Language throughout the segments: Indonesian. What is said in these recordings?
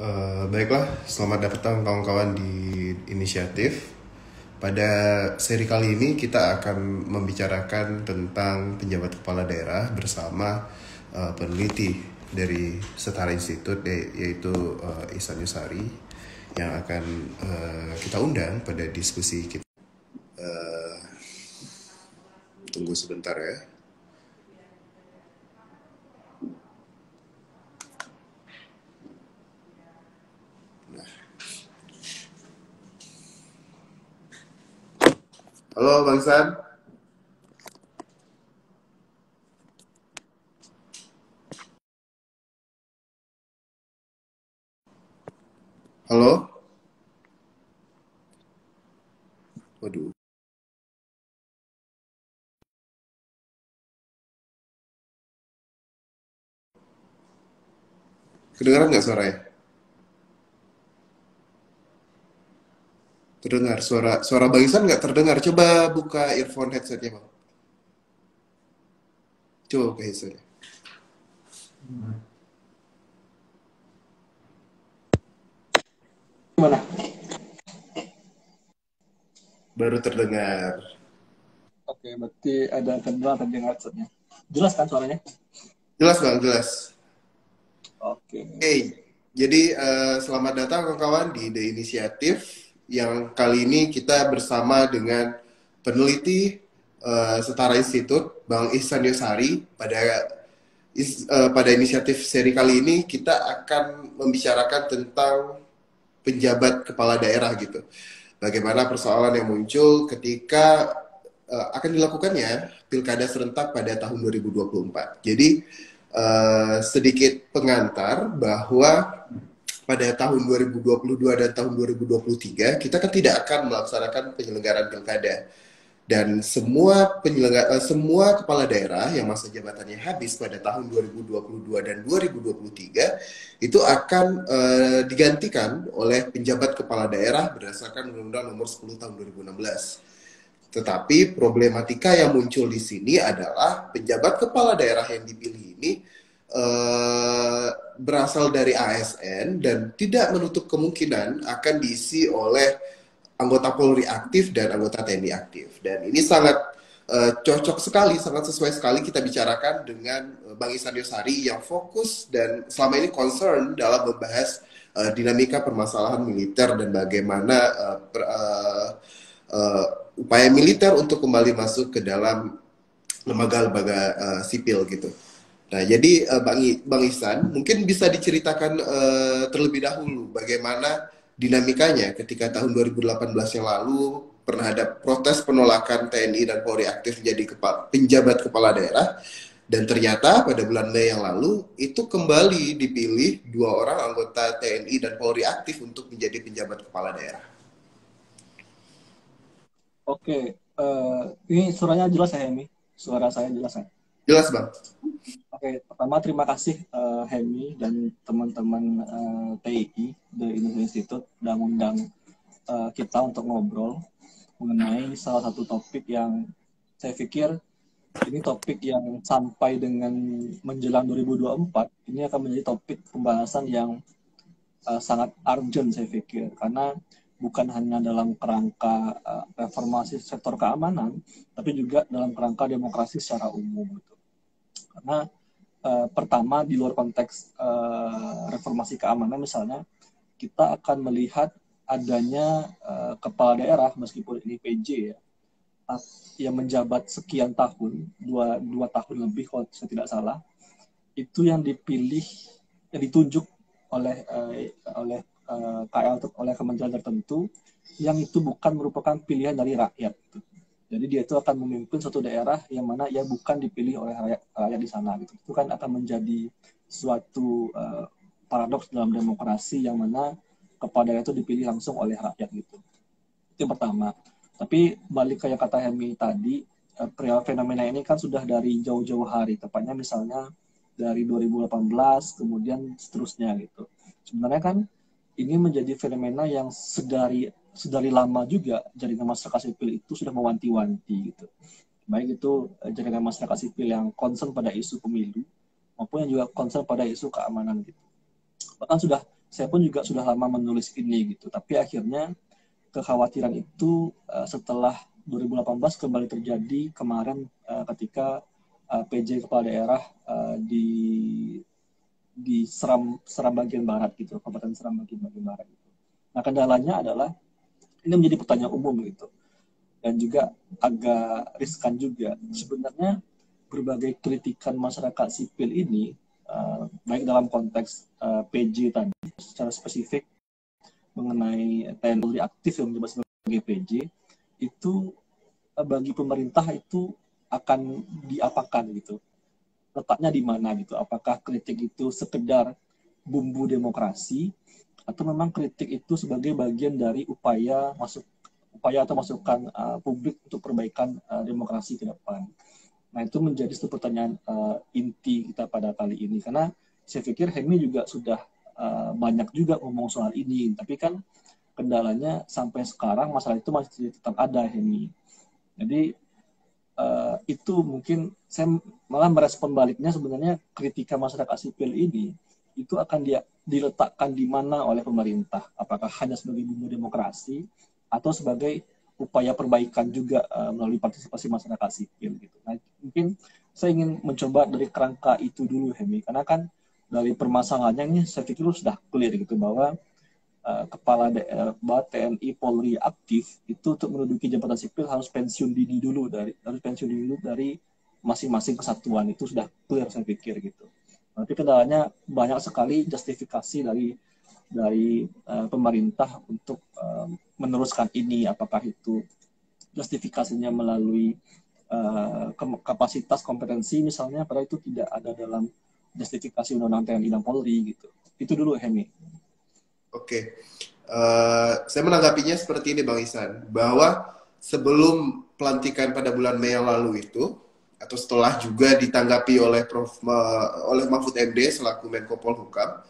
Baiklah, selamat datang kawan-kawan di inisiatif. Pada seri kali ini kita akan membicarakan tentang penjabat kepala daerah bersama peneliti dari Setara Institut, yaitu Ihsan Yusari, yang akan kita undang pada diskusi kita. Tunggu sebentar ya. Halo Bang San. Halo. Waduh. Kedengaran nggak suaranya? Terdengar suara Bang Isan nggak terdengar. Coba buka earphone headsetnya Bang. Coba buka headsetnya. Gimana? Baru terdengar. Oke, berarti ada kendala tadi yang headsetnya. Jelas kan suaranya? Jelas Bang, jelas. Oke. Oke, jadi selamat datang kawan-kawan di The Initiative yang kali ini kita bersama dengan peneliti Setara Institut, Bang Ihsan Yusari. Pada inisiatif seri kali ini kita akan membicarakan tentang penjabat kepala daerah gitu. Bagaimana persoalan yang muncul ketika akan dilakukannya pilkada serentak pada tahun 2024. Jadi sedikit pengantar bahwa pada tahun 2022 dan tahun 2023 kita kan tidak akan melaksanakan penyelenggaraan pilkada, dan semua kepala daerah yang masa jabatannya habis pada tahun 2022 dan 2023 itu akan digantikan oleh penjabat kepala daerah berdasarkan Undang-Undang Nomor 10 Tahun 2016. Tetapi problematika yang muncul di sini adalah penjabat kepala daerah yang dipilih ini berasal dari ASN dan tidak menutup kemungkinan akan diisi oleh anggota Polri aktif dan anggota TNI aktif. Dan ini sangat cocok sekali, sangat sesuai sekali kita bicarakan dengan Bang Ihsan Yusari yang fokus dan selama ini concern dalam membahas dinamika permasalahan militer dan bagaimana upaya militer untuk kembali masuk ke dalam lembaga-lembaga sipil gitu. Nah, jadi Bang Ihsan, mungkin bisa diceritakan terlebih dahulu bagaimana dinamikanya ketika tahun 2018 yang lalu pernah ada protes penolakan TNI dan Polri aktif menjadi penjabat kepala daerah, dan ternyata pada bulan Mei yang lalu itu kembali dipilih 2 orang anggota TNI dan Polri aktif untuk menjadi penjabat kepala daerah. Oke, ini suaranya jelas ya, Hemi? Suara saya jelas ya? Jelas, Bang? Oke, pertama terima kasih Hemi dan teman-teman TII, The Indonesia Institute, sudah mengundang kita untuk ngobrol mengenai salah satu topik yang saya pikir ini topik yang sampai dengan menjelang 2024 ini akan menjadi topik pembahasan yang sangat urgent saya pikir, karena bukan hanya dalam kerangka reformasi sektor keamanan, tapi juga dalam kerangka demokrasi secara umum gitu. Karena pertama di luar konteks reformasi keamanan misalnya, kita akan melihat adanya kepala daerah meskipun ini PJ ya, yang menjabat sekian tahun, dua tahun lebih kalau saya tidak salah, itu yang dipilih, yang ditunjuk oleh KL, oleh kementerian tertentu, yang itu bukan merupakan pilihan dari rakyat. Jadi dia itu akan memimpin suatu daerah yang mana ia bukan dipilih oleh rakyat di sana. Gitu. Itu kan akan menjadi suatu paradoks dalam demokrasi yang mana kepala daerah itu dipilih langsung oleh rakyat gitu. Itu yang pertama. Tapi balik kayak kata Hemi tadi, fenomena ini kan sudah dari jauh-jauh hari, tepatnya misalnya dari 2018 kemudian seterusnya gitu. Sebenarnya kan ini menjadi fenomena yang sedari lama juga jaringan masyarakat sipil itu sudah mewanti-wanti gitu. Baik itu jaringan masyarakat sipil yang concern pada isu pemilu maupun yang juga concern pada isu keamanan gitu. Bahkan sudah saya pun juga sudah lama menulis ini gitu. Tapi akhirnya kekhawatiran itu setelah 2018 kembali terjadi kemarin ketika PJ kepala daerah di Seram bagian barat gitu, Kabupaten Seram bagian barat gitu. Nah, kendalanya adalah ini menjadi pertanyaan umum gitu, dan juga agak riskan juga. Sebenarnya berbagai kritikan masyarakat sipil ini, baik dalam konteks PJ tadi, secara spesifik mengenai TNI aktif yang menjabat sebagai PJ, itu bagi pemerintah itu akan diapakan gitu. Letaknya di mana gitu? Apakah kritik itu sekedar bumbu demokrasi, atau memang kritik itu sebagai bagian dari upaya atau masukan publik untuk perbaikan demokrasi ke depan? Nah, itu menjadi satu pertanyaan inti kita pada kali ini, karena saya pikir Hemi juga sudah banyak juga ngomong soal ini, tapi kan kendalanya sampai sekarang masalah itu masih tetap ada, Hemi. Jadi itu mungkin saya malah merespon baliknya, sebenarnya kritika masyarakat sipil ini itu akan diletakkan di mana oleh pemerintah, apakah hanya sebagai bumbu demokrasi atau sebagai upaya perbaikan juga melalui partisipasi masyarakat sipil gitu. Nah, mungkin saya ingin mencoba dari kerangka itu dulu, Hemi, karena kan dari permasalahannya ini saya pikir sudah clear gitu bahwa kepala daerah TNI Polri aktif itu untuk menduduki jabatan sipil harus pensiun dini dulu dari masing-masing kesatuan. Itu sudah clear saya pikir gitu. Tapi kendalanya banyak sekali justifikasi dari pemerintah untuk meneruskan ini, apakah itu justifikasinya melalui kapasitas kompetensi misalnya, padahal itu tidak ada dalam justifikasi Undang-Undang TNI dan Polri gitu. Itu dulu, Hemi. Oke, saya menanggapinya seperti ini Bang Ihsan, bahwa sebelum pelantikan pada bulan Mei yang lalu itu, atau setelah juga ditanggapi oleh oleh Mahfud MD selaku Menko Polhukam,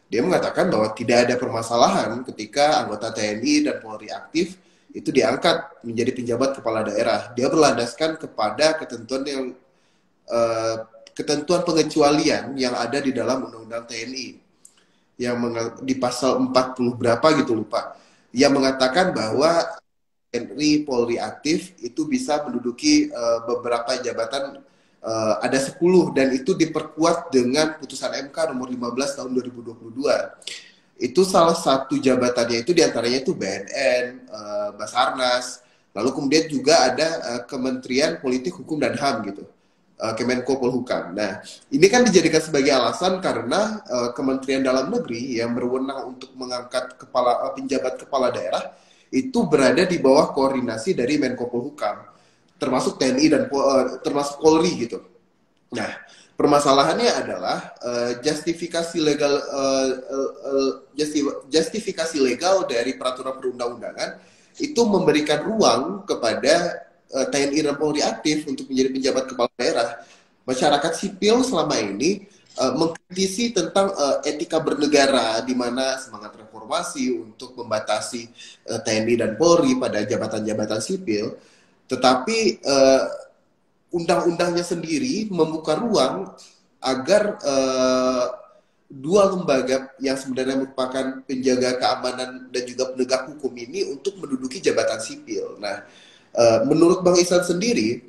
dia mengatakan bahwa tidak ada permasalahan ketika anggota TNI dan Polri aktif itu diangkat menjadi penjabat kepala daerah. Dia berlandaskan kepada ketentuan pengecualian yang ada di dalam Undang-Undang TNI. Yang di pasal 40 berapa gitu lupa, yang mengatakan bahwa TNI Polri aktif itu bisa menduduki beberapa jabatan, ada 10, dan itu diperkuat dengan putusan MK nomor 15 tahun 2022. Itu salah satu jabatannya itu diantaranya itu BNN, Basarnas, lalu kemudian juga ada Kementerian Politik Hukum dan HAM gitu. Kemenko Polhukam. Nah, ini kan dijadikan sebagai alasan karena Kementerian Dalam Negeri yang berwenang untuk mengangkat penjabat kepala daerah itu berada di bawah koordinasi dari Menko Polhukam, termasuk TNI dan termasuk Polri gitu. Nah, permasalahannya adalah justifikasi legal dari peraturan perundang-undangan itu memberikan ruang kepada TNI dan Polri aktif untuk menjadi penjabat kepala daerah. Masyarakat sipil selama ini mengkritisi tentang etika bernegara, di mana semangat reformasi untuk membatasi TNI dan Polri pada jabatan-jabatan sipil, tetapi undang-undangnya sendiri membuka ruang agar dua lembaga yang sebenarnya merupakan penjaga keamanan dan juga penegak hukum ini untuk menduduki jabatan sipil. Nah, menurut Bang Ihsan sendiri,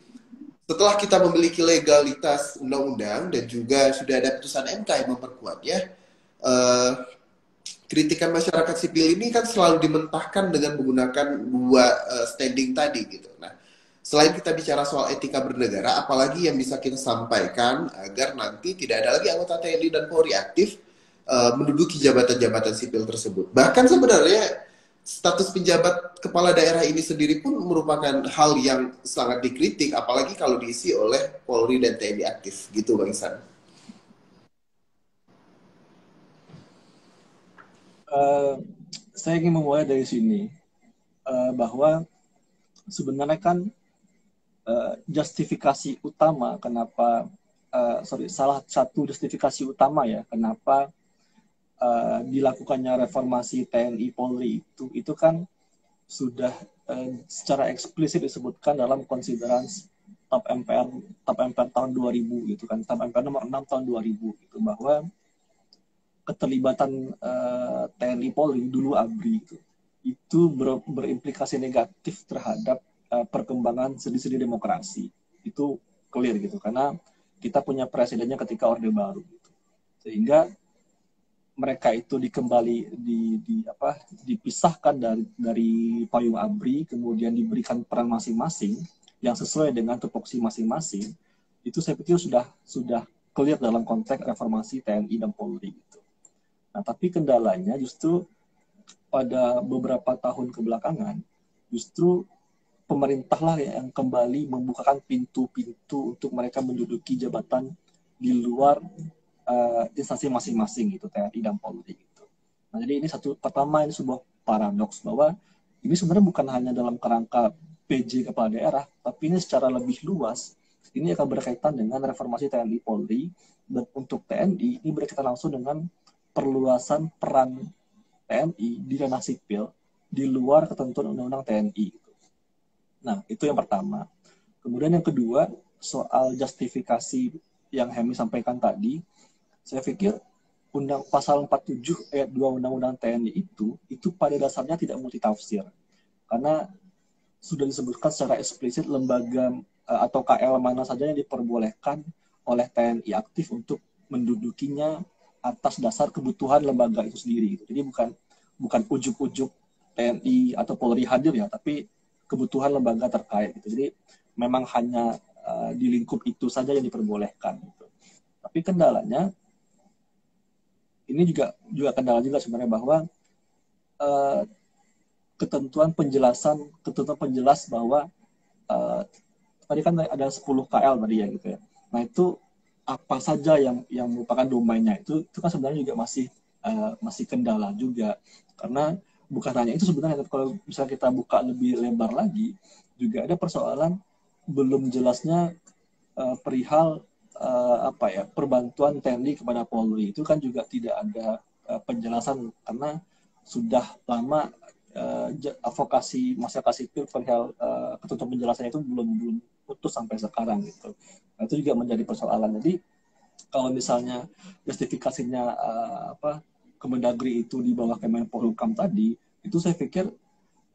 setelah kita memiliki legalitas undang-undang dan juga sudah ada putusan MK yang memperkuatnya, kritikan masyarakat sipil ini kan selalu dimentahkan dengan menggunakan dua standing tadi gitu. Nah, selain kita bicara soal etika bernegara, apalagi yang bisa kita sampaikan agar nanti tidak ada lagi anggota TNI dan Polri aktif menduduki jabatan-jabatan sipil tersebut. Bahkan sebenarnya status penjabat kepala daerah ini sendiri pun merupakan hal yang sangat dikritik, apalagi kalau diisi oleh Polri dan TNI aktif, gitu Bang Ihsan. Saya ingin memulai dari sini, bahwa sebenarnya kan justifikasi utama kenapa, salah satu justifikasi utama ya kenapa dilakukannya reformasi TNI Polri itu kan sudah secara eksplisit disebutkan dalam konsideran TAP MPR tahun 2000 gitu kan, TAP MPR nomor 6 tahun 2000 gitu, bahwa keterlibatan TNI Polri dulu ABRI itu berimplikasi negatif terhadap perkembangan sendi-sendi demokrasi. Itu clear gitu, karena kita punya presidennya ketika Orde Baru gitu. Sehingga mereka itu dipisahkan dari payung ABRI, kemudian diberikan peran masing-masing yang sesuai dengan tupoksi masing-masing. Itu saya pikir sudah clear dalam konteks reformasi TNI dan Polri gitu. Nah, tapi kendalanya justru pada beberapa tahun kebelakangan, justru pemerintahlah yang kembali membukakan pintu-pintu untuk mereka menduduki jabatan di luar instansi masing-masing gitu, TNI dan Polri gitu. Nah, jadi ini pertama ini sebuah paradoks bahwa ini sebenarnya bukan hanya dalam kerangka PJ kepala daerah, tapi ini secara lebih luas ini akan berkaitan dengan reformasi TNI Polri, dan untuk TNI ini berkaitan langsung dengan perluasan peran TNI di ranah sipil di luar ketentuan undang-undang TNI. Nah, itu yang pertama. Kemudian yang kedua, soal justifikasi yang Hemi sampaikan tadi, saya pikir pasal 47 ayat 2 Undang-Undang TNI itu pada dasarnya tidak multitafsir. Karena sudah disebutkan secara eksplisit lembaga atau KL mana saja yang diperbolehkan oleh TNI aktif untuk mendudukinya atas dasar kebutuhan lembaga itu sendiri. Jadi bukan ujuk-ujuk TNI atau Polri hadir ya, tapi kebutuhan lembaga terkait. Gitu. Jadi memang hanya di lingkup itu saja yang diperbolehkan. Gitu. Tapi kendalanya ini juga kendala juga sebenarnya bahwa ketentuan penjelas bahwa tadi kan ada 10 KL tadi ya gitu ya. Nah, itu apa saja yang merupakan domainnya itu kan sebenarnya juga masih kendala juga, karena bukan hanya itu sebenarnya. Kalau misalnya kita buka lebih lebar lagi, juga ada persoalan belum jelasnya perihal perbantuan TNI kepada Polri. Itu kan juga tidak ada penjelasan, karena sudah lama advokasi masyarakat sipil perihal ketentuan penjelasannya itu belum putus sampai sekarang gitu. Nah, itu juga menjadi persoalan. Jadi kalau misalnya justifikasinya Kemendagri itu di bawah Kemenpolhukam tadi, itu saya pikir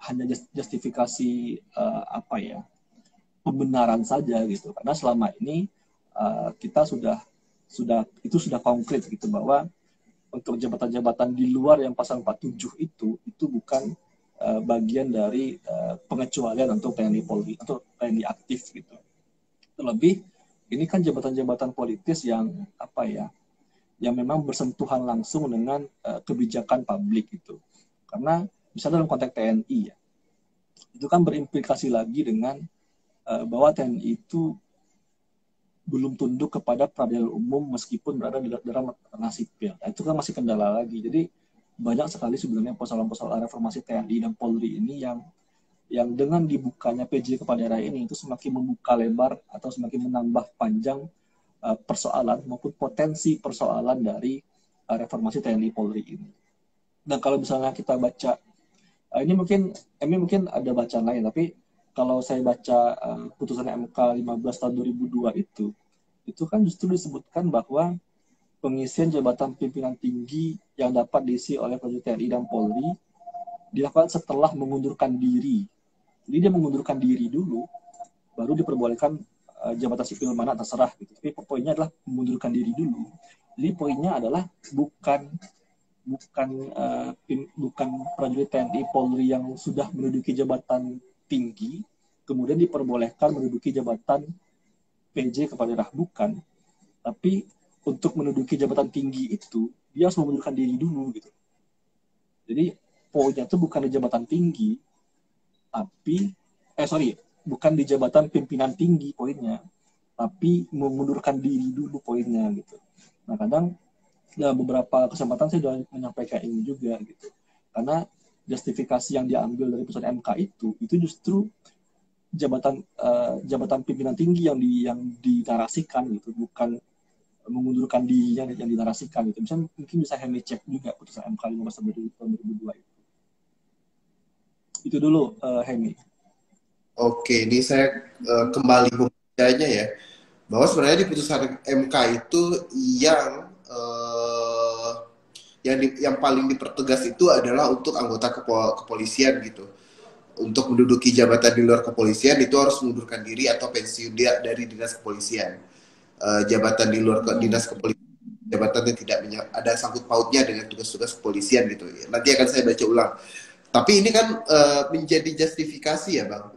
hanya justifikasi pembenaran saja gitu. Karena selama ini kita sudah konkret gitu bahwa untuk jabatan-jabatan di luar yang pasal 47 itu bukan bagian dari pengecualian untuk TNI Polri atau TNI aktif gitu. Terlebih ini kan jabatan-jabatan politis yang yang memang bersentuhan langsung dengan kebijakan publik gitu. Karena misalnya dalam konteks TNI ya, itu kan berimplikasi lagi dengan bahwa TNI itu belum tunduk kepada peradilan umum meskipun berada di dalam ranah sipil. Nah, itu kan masih kendala lagi. Jadi banyak sekali sebenarnya persoalan-persoalan reformasi TNI dan Polri ini yang dengan dibukanya PJ kepala daerah ini itu semakin membuka lebar atau semakin menambah panjang persoalan maupun potensi persoalan dari reformasi TNI Polri ini. Dan kalau misalnya kita baca ini mungkin ada bacaan lain, tapi kalau saya baca putusan MK 15 tahun 2002 itu kan justru disebutkan bahwa pengisian jabatan pimpinan tinggi yang dapat diisi oleh prajurit TNI dan Polri dilakukan setelah mengundurkan diri. Jadi dia mengundurkan diri dulu, baru diperbolehkan jabatan sipil mana terserah gitu. Tapi poinnya adalah mengundurkan diri dulu. Jadi poinnya adalah bukan prajurit TNI Polri yang sudah menduduki jabatan tinggi kemudian diperbolehkan menduduki jabatan PJ kepala daerah, bukan. Tapi untuk menduduki jabatan tinggi itu dia harus mengundurkan diri dulu gitu. Jadi poinnya itu bukan di jabatan tinggi, tapi bukan di jabatan pimpinan tinggi poinnya, tapi mengundurkan diri dulu poinnya gitu. Nah, kadang dalam beberapa kesempatan saya sudah menyampaikan ini juga gitu. Karena justifikasi yang diambil dari putusan MK itu justru jabatan pimpinan tinggi yang dinarasikan gitu, bukan mengundurkan dirinya yang dinarasikan gitu. Misalnya mungkin bisa Hemi cek juga putusan MK 15 tahun 2002 itu. Itu dulu Hemi. Oke, ini saya kembali membacanya ya, bahwa sebenarnya di putusan MK itu yang yang paling dipertegas itu adalah untuk anggota kepolisian gitu. Untuk menduduki jabatan di luar kepolisian itu harus mengundurkan diri atau pensiun dia dari dinas kepolisian. Jabatan di luar dinas kepolisian, jabatan yang tidak ada sangkut pautnya dengan tugas-tugas kepolisian gitu. Nanti akan saya baca ulang. Tapi ini kan menjadi justifikasi ya Bang,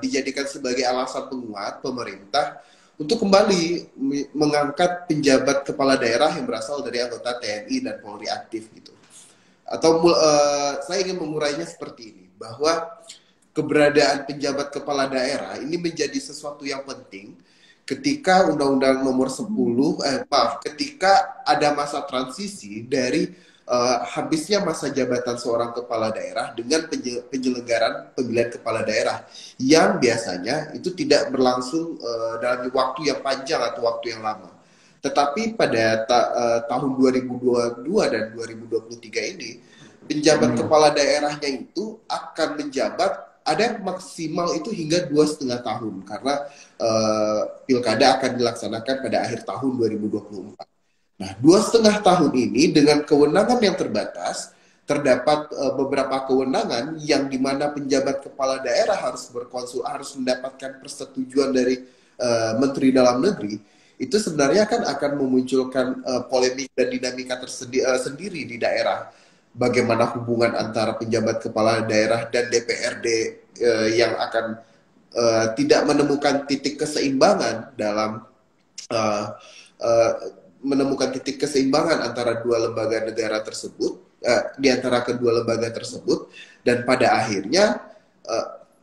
dijadikan sebagai alasan penguat pemerintah untuk kembali mengangkat penjabat kepala daerah yang berasal dari anggota TNI dan Polri aktif gitu. Atau saya ingin mengurainya seperti ini, bahwa keberadaan penjabat kepala daerah ini menjadi sesuatu yang penting ketika Undang-Undang Nomor 10 ketika ada masa transisi dari habisnya masa jabatan seorang kepala daerah dengan penyelenggaraan pemilihan kepala daerah yang biasanya itu tidak berlangsung dalam waktu yang panjang atau waktu yang lama. Tetapi pada tahun 2022 dan 2023 ini penjabat kepala daerahnya itu akan menjabat ada yang maksimal itu hingga 2,5 tahun karena pilkada akan dilaksanakan pada akhir tahun 2024. Nah, 2,5 tahun ini dengan kewenangan yang terbatas, terdapat beberapa kewenangan yang dimana penjabat kepala daerah harus mendapatkan persetujuan dari Menteri Dalam Negeri. Itu sebenarnya kan akan memunculkan polemik dan dinamika sendiri di daerah. Bagaimana hubungan antara penjabat kepala daerah dan DPRD yang akan tidak menemukan titik keseimbangan dalam menemukan titik keseimbangan antara dua lembaga negara tersebut, di antara kedua lembaga tersebut, dan pada akhirnya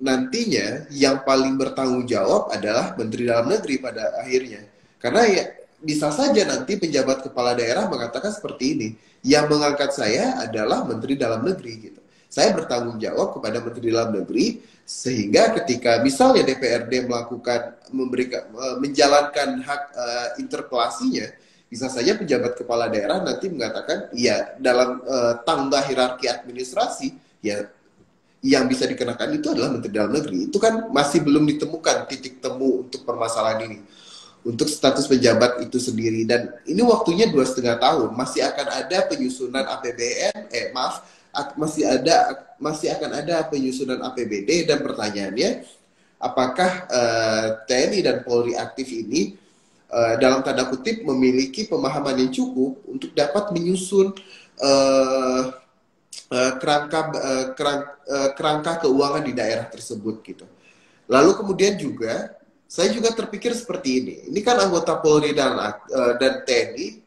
nantinya yang paling bertanggung jawab adalah Menteri Dalam Negeri pada akhirnya. Karena ya bisa saja nanti penjabat kepala daerah mengatakan seperti ini, yang mengangkat saya adalah Menteri Dalam Negeri gitu. Saya bertanggung jawab kepada Menteri Dalam Negeri sehingga ketika misalnya DPRD menjalankan hak interpelasinya, bisa saja penjabat kepala daerah nanti mengatakan ya dalam tangga hierarki administrasi ya yang bisa dikenakan itu adalah Menteri Dalam Negeri. Itu kan masih belum ditemukan titik temu untuk permasalahan ini, untuk status pejabat itu sendiri. Dan ini waktunya 2,5 tahun, masih akan ada penyusunan APBN, masih akan ada penyusunan APBD, dan pertanyaannya, apakah TNI dan Polri aktif ini dalam tanda kutip memiliki pemahaman yang cukup untuk dapat menyusun kerangka keuangan di daerah tersebut gitu. Lalu kemudian juga saya juga terpikir seperti ini. Ini kan anggota Polri dan TNI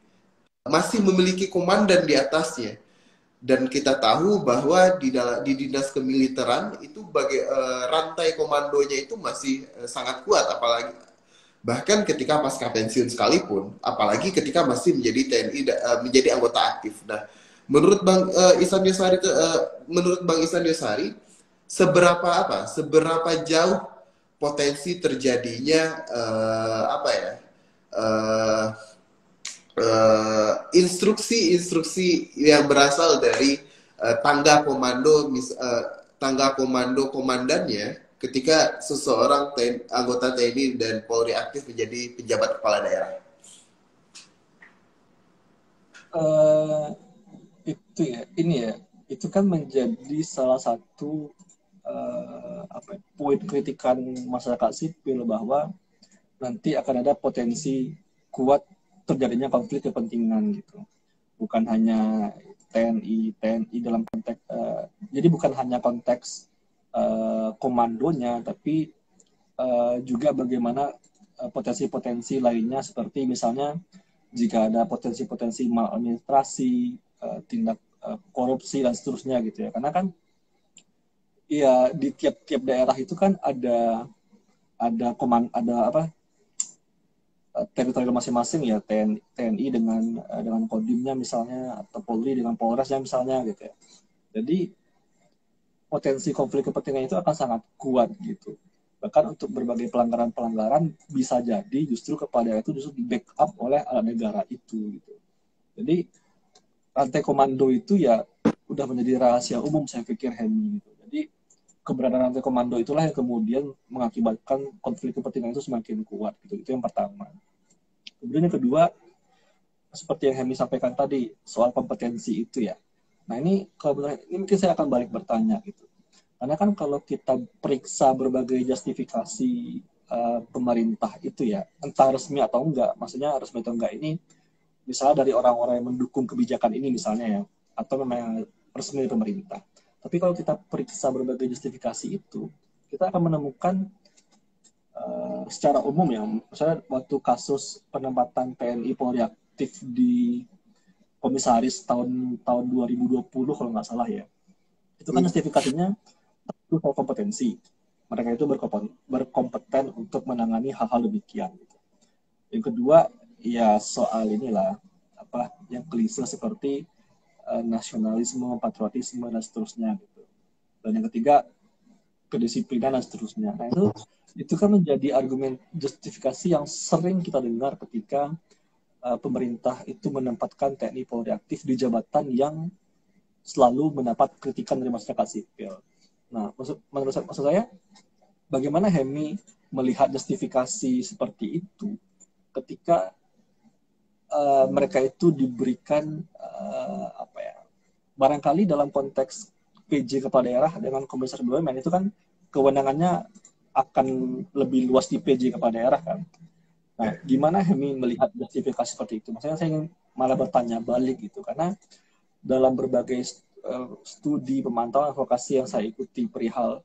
masih memiliki komandan di atasnya. Dan kita tahu bahwa di dinas kemiliteran itu rantai komandonya itu masih sangat kuat, apalagi bahkan ketika pasca pensiun sekalipun, apalagi ketika masih menjadi TNI menjadi anggota aktif. Nah, menurut Bang Ihsan Yosari, seberapa jauh potensi terjadinya instruksi-instruksi yang berasal dari tangga komando komandannya ketika seseorang anggota TNI dan Polri aktif menjadi penjabat kepala daerah. Itu kan menjadi salah satu poin kritikan masyarakat sipil bahwa nanti akan ada potensi kuat terjadinya konflik kepentingan gitu. Bukan hanya TNI dalam konteks jadi bukan hanya konteks komandonya, tapi juga bagaimana potensi-potensi lainnya, seperti misalnya jika ada potensi-potensi maladministrasi, tindak korupsi dan seterusnya gitu ya. Karena kan ya di tiap-tiap daerah itu kan ada teritorial masing-masing ya, TNI dengan Kodimnya misalnya, atau Polri dengan Polresnya misalnya gitu ya. Jadi potensi konflik kepentingan itu akan sangat kuat gitu. Bahkan untuk berbagai pelanggaran bisa jadi justru kepala daerah itu justru di backup oleh alat negara itu gitu. Jadi rantai komando itu ya udah menjadi rahasia umum, saya pikir, Henny gitu. Jadi keberadaan rantai komando itulah yang kemudian mengakibatkan konflik kepentingan itu semakin kuat gitu. Itu yang pertama. Kemudian yang kedua, seperti yang Hemi sampaikan tadi soal kompetensi itu ya. Nah ini kalau benar, ini mungkin saya akan balik bertanya gitu. Karena kan kalau kita periksa berbagai justifikasi pemerintah itu ya, entah resmi atau enggak, maksudnya resmi atau enggak ini, misalnya dari orang-orang yang mendukung kebijakan ini misalnya ya, atau memang resmi dari pemerintah. Tapi kalau kita periksa berbagai justifikasi itu, kita akan menemukan secara umum ya, misalnya waktu kasus penempatan TNI Polri aktif di komisaris tahun 2020 kalau nggak salah ya, itu kan justifikasinya itu soal kompetensi. Mereka itu berkompeten untuk menangani hal-hal demikian. Yang kedua, ya soal inilah apa yang klise seperti nasionalisme, patriotisme dan seterusnya gitu. Dan yang ketiga, kedisiplinan dan seterusnya. Nah itu kan menjadi argumen justifikasi yang sering kita dengar ketika pemerintah itu menempatkan TNI Polri aktif di jabatan yang selalu mendapat kritikan dari masyarakat sipil. Nah, maksud saya, bagaimana Hemi melihat justifikasi seperti itu ketika mereka itu diberikan apa ya? Barangkali dalam konteks PJ kepala daerah dengan komisaris BUMN itu kan kewenangannya akan lebih luas di PJ kepala daerah kan. Nah, gimana Hemi melihat justifikasi seperti itu? Maksudnya saya ingin malah bertanya balik gitu, karena dalam berbagai studi pemantauan advokasi yang saya ikuti perihal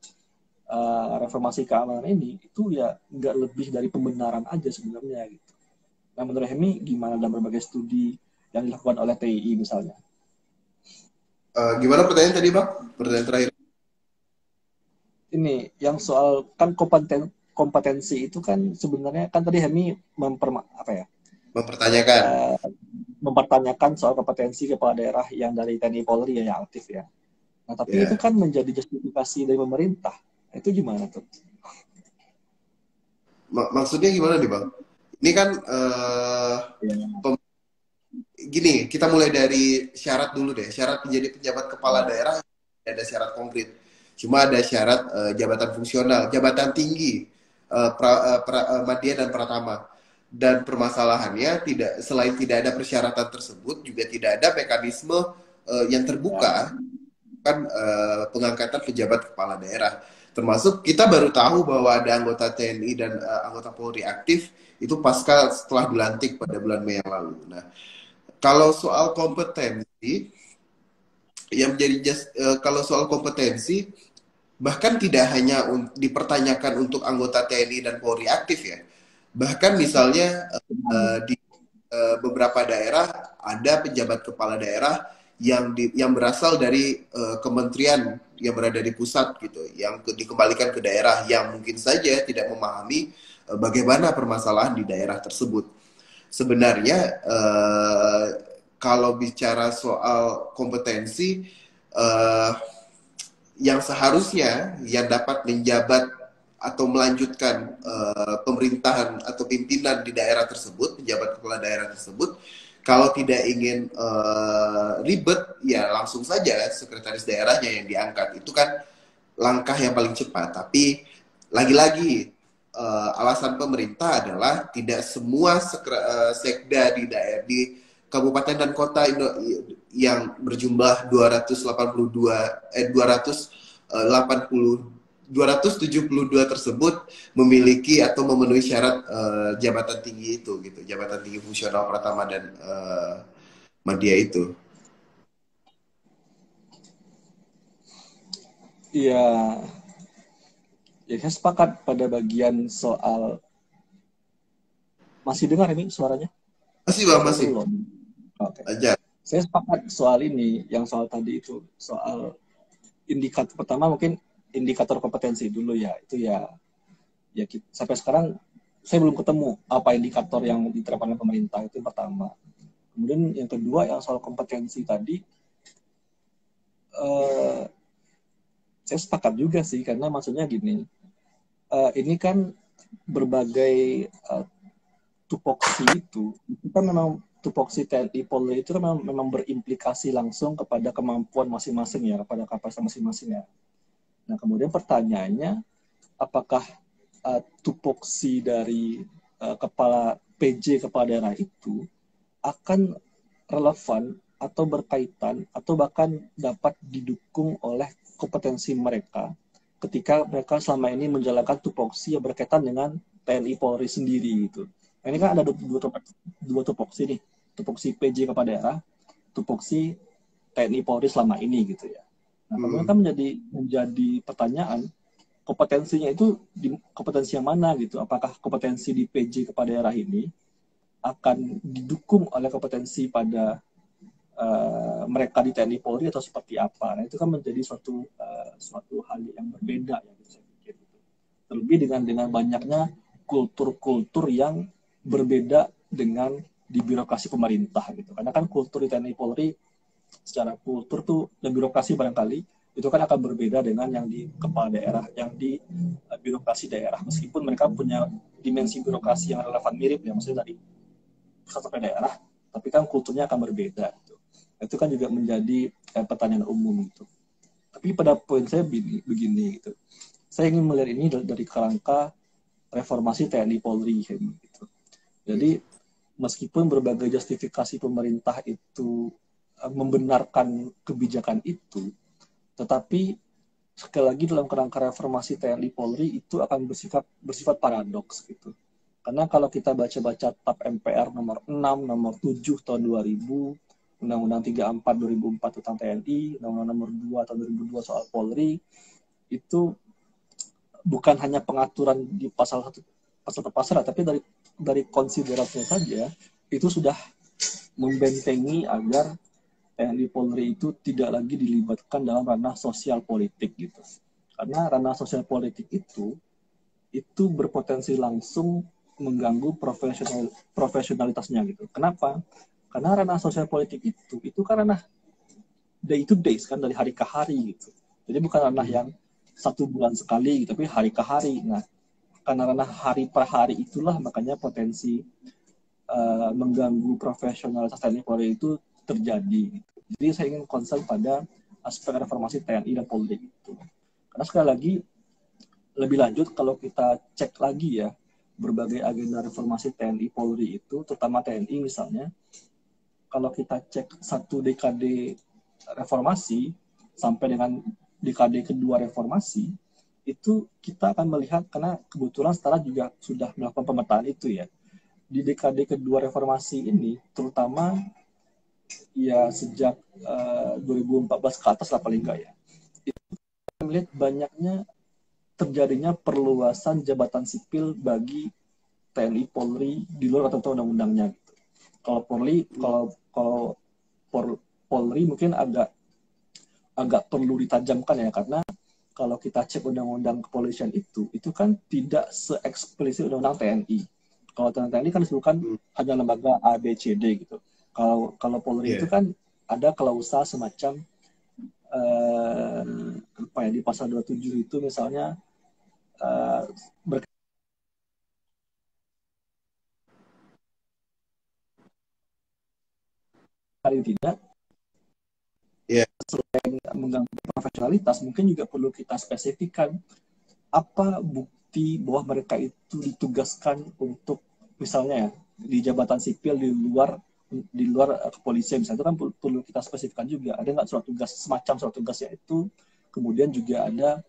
reformasi keamanan ini, itu ya nggak lebih dari pembenaran aja sebenarnya gitu. Nah, menurut Hemi gimana dalam berbagai studi yang dilakukan oleh TII misalnya? Gimana pertanyaan tadi Bang? Pertanyaan terakhir. Ini yang soal kan kompetensi itu kan sebenarnya kan tadi Hemi Mempertanyakan. mempertanyakan soal kompetensi kepala daerah yang dari TNI Polri yang aktif ya. Nah, tapi itu Ya. kan menjadi justifikasi dari pemerintah. Itu gimana tuh? Maksudnya gimana nih Bang? Ini kan gini, kita mulai dari syarat dulu deh. Syarat menjadi pejabat kepala daerah ada syarat konkret. Cuma ada syarat jabatan fungsional, jabatan tinggi, madya dan pratama. Dan permasalahannya selain tidak ada persyaratan tersebut, juga tidak ada mekanisme yang terbuka kan pengangkatan pejabat kepala daerah. Termasuk kita baru tahu bahwa ada anggota TNI dan anggota Polri aktif itu pasca setelah dilantik pada bulan Mei yang lalu. Nah, kalau soal kompetensi yang menjadi kalau soal kompetensi bahkan tidak hanya dipertanyakan untuk anggota TNI dan Polri aktif ya. Bahkan misalnya di beberapa daerah ada pejabat kepala daerah yang berasal dari kementerian yang berada di pusat gitu, yang dikembalikan ke daerah yang mungkin saja tidak memahami bagaimana permasalahan di daerah tersebut. Sebenarnya kalau bicara soal kompetensi, yang seharusnya yang dapat menjabat atau melanjutkan pemerintahan atau pimpinan di daerah tersebut, pejabat kepala daerah tersebut, kalau tidak ingin ribet, ya langsung saja sekretaris daerahnya yang diangkat. Itu kan langkah yang paling cepat. Tapi lagi-lagi alasan pemerintah adalah tidak semua sekda di daerah di kabupaten dan kota yang berjumlah 272 tersebut memiliki atau memenuhi syarat jabatan tinggi itu gitu, jabatan tinggi fungsional pratama dan madya itu. Iya, ya saya sepakat pada bagian soal. Masih dengar ini suaranya? Masih Bang, Atau masih. belum? Oke. Aja. Saya sepakat soal ini, yang soal tadi itu, soal indikator pertama mungkin indikator kompetensi dulu ya. Itu ya sampai sekarang saya belum ketemu apa indikator yang diterapkan oleh pemerintah, itu yang pertama. Kemudian yang kedua yang soal kompetensi tadi, saya sepakat juga sih, karena maksudnya gini, ini kan berbagai tupoksi itu kan memang tupoksi TNI Polri itu kan memang berimplikasi langsung kepada kemampuan masing-masing ya, kepada kapasitas masing-masing ya. Nah kemudian pertanyaannya, apakah tupoksi dari kepala PJ kepala daerah itu akan relevan atau berkaitan atau bahkan dapat didukung oleh kompetensi mereka ketika mereka selama ini menjalankan tupoksi yang berkaitan dengan TNI Polri sendiri gitu. Nah, ini kan ada dua tupoksi nih, tupoksi PJ kepala daerah, tupoksi TNI Polri selama ini gitu ya. Nah, kemudian kan menjadi pertanyaan, kompetensinya itu di kompetensi yang mana gitu? Apakah kompetensi di PJ kepala daerah ini akan didukung oleh kompetensi pada mereka di TNI Polri atau seperti apa? Nah, itu kan menjadi suatu hal yang berbeda ya, saya pikir. Terlebih dengan banyaknya kultur-kultur yang berbeda dengan di birokrasi pemerintah gitu. Karena kan kultur di TNI Polri secara kultur tuh dan birokrasi barangkali itu kan akan berbeda dengan yang di kepala daerah, yang di birokrasi daerah. Meskipun mereka punya dimensi birokrasi yang relevan mirip ya, maksudnya dari pusat sampai daerah, tapi kan kulturnya akan berbeda. Gitu. Itu kan juga menjadi pertanyaan umum gitu. Tapi pada poin saya begini gitu. Saya ingin melihat ini dari kerangka reformasi TNI Polri gitu. Jadi meskipun berbagai justifikasi pemerintah itu membenarkan kebijakan itu, tetapi sekali lagi dalam kerangka reformasi TNI Polri itu akan bersifat paradoks gitu. Karena kalau kita baca-baca TAP MPR nomor 6, nomor 7 tahun 2000, Undang-Undang 34 2004 tentang TNI, Undang-Undang nomor 2 tahun 2002 soal Polri, itu bukan hanya pengaturan di pasal per pasal, tapi dari konsiderasinya saja itu sudah membentengi agar TNI Polri itu tidak lagi dilibatkan dalam ranah sosial politik gitu. Karena ranah sosial politik itu berpotensi langsung mengganggu profesionalitasnya gitu. Kenapa? Karena ranah sosial politik itu kan ranah day to day kan, dari hari ke hari gitu. Jadi bukan ranah yang 1 bulan sekali gitu, tapi hari ke hari. Nah, karena ranah hari per hari itulah makanya potensi mengganggu profesionalitas TNI Polri itu terjadi. Jadi saya ingin concern pada aspek reformasi TNI dan Polri itu. Karena sekali lagi, lebih lanjut kalau kita cek lagi ya, berbagai agenda reformasi TNI Polri itu, terutama TNI misalnya, kalau kita cek 1 dekade reformasi sampai dengan dekade kedua reformasi, itu kita akan melihat, karena kebetulan Setara juga sudah melakukan pemetaan itu ya, di dekade kedua reformasi ini, terutama ya sejak 2014 ke atas lah paling nggak ya, itu kita melihat banyaknya terjadinya perluasan jabatan sipil bagi TNI Polri di luar ketentuan undang-undangnya. Gitu. Kalau Polri mungkin agak perlu ditajamkan ya, karena kalau kita cek undang-undang kepolisian itu kan tidak se-eksplisit undang-undang TNI. Kalau TNI kan disebutkan hanya lembaga A, B, C, D gitu. Kalau Polri itu kan ada klausa semacam di pasal 27 itu misalnya berkali tidak selain mengganggu profesionalitas, mungkin juga perlu kita spesifikkan apa bukti bahwa mereka itu ditugaskan untuk misalnya ya, di jabatan sipil di luar kepolisian misalnya, itu kan perlu kita spesifikkan juga. Ada nggak surat tugas semacam surat tugasnya itu, kemudian juga ada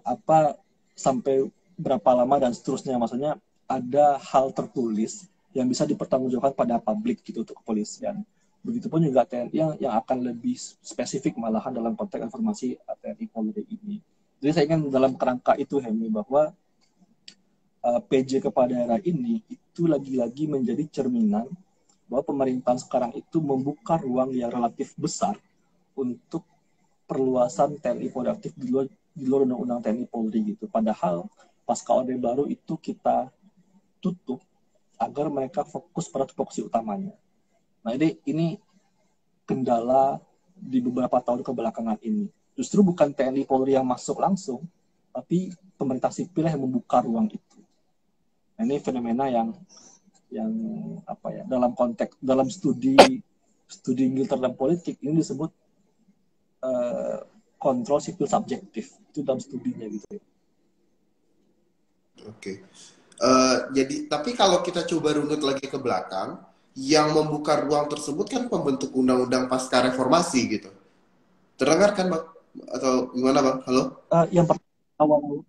apa sampai berapa lama dan seterusnya, maksudnya ada hal tertulis yang bisa dipertanggungjawabkan pada publik gitu untuk kepolisian. Begitupun juga TNI yang akan lebih spesifik malahan dalam konteks informasi TNI Polri ini. Jadi saya ingin dalam kerangka itu Hemi, bahwa PJ kepala daerah ini itu lagi-lagi menjadi cerminan bahwa pemerintahan sekarang itu membuka ruang yang relatif besar untuk perluasan TNI Polri aktif di luar undang-undang TNI Polri gitu. Padahal pasca Orde Baru itu kita tutup agar mereka fokus pada tupoksi utamanya. Nah ini kendala di beberapa tahun kebelakangan ini. Justru bukan TNI Polri yang masuk langsung, tapi pemerintah sipil yang membuka ruang itu. Nah, ini fenomena yang apa ya, dalam studi militer dan politik ini disebut kontrol sipil subjektif, itu dalam studinya gitu. Oke. Jadi tapi kalau kita coba runut lagi ke belakang, yang membuka ruang tersebut kan pembentuk undang-undang pasca reformasi gitu. Terdengar kan bang? Atau gimana bang? Halo? Yang pertama awal,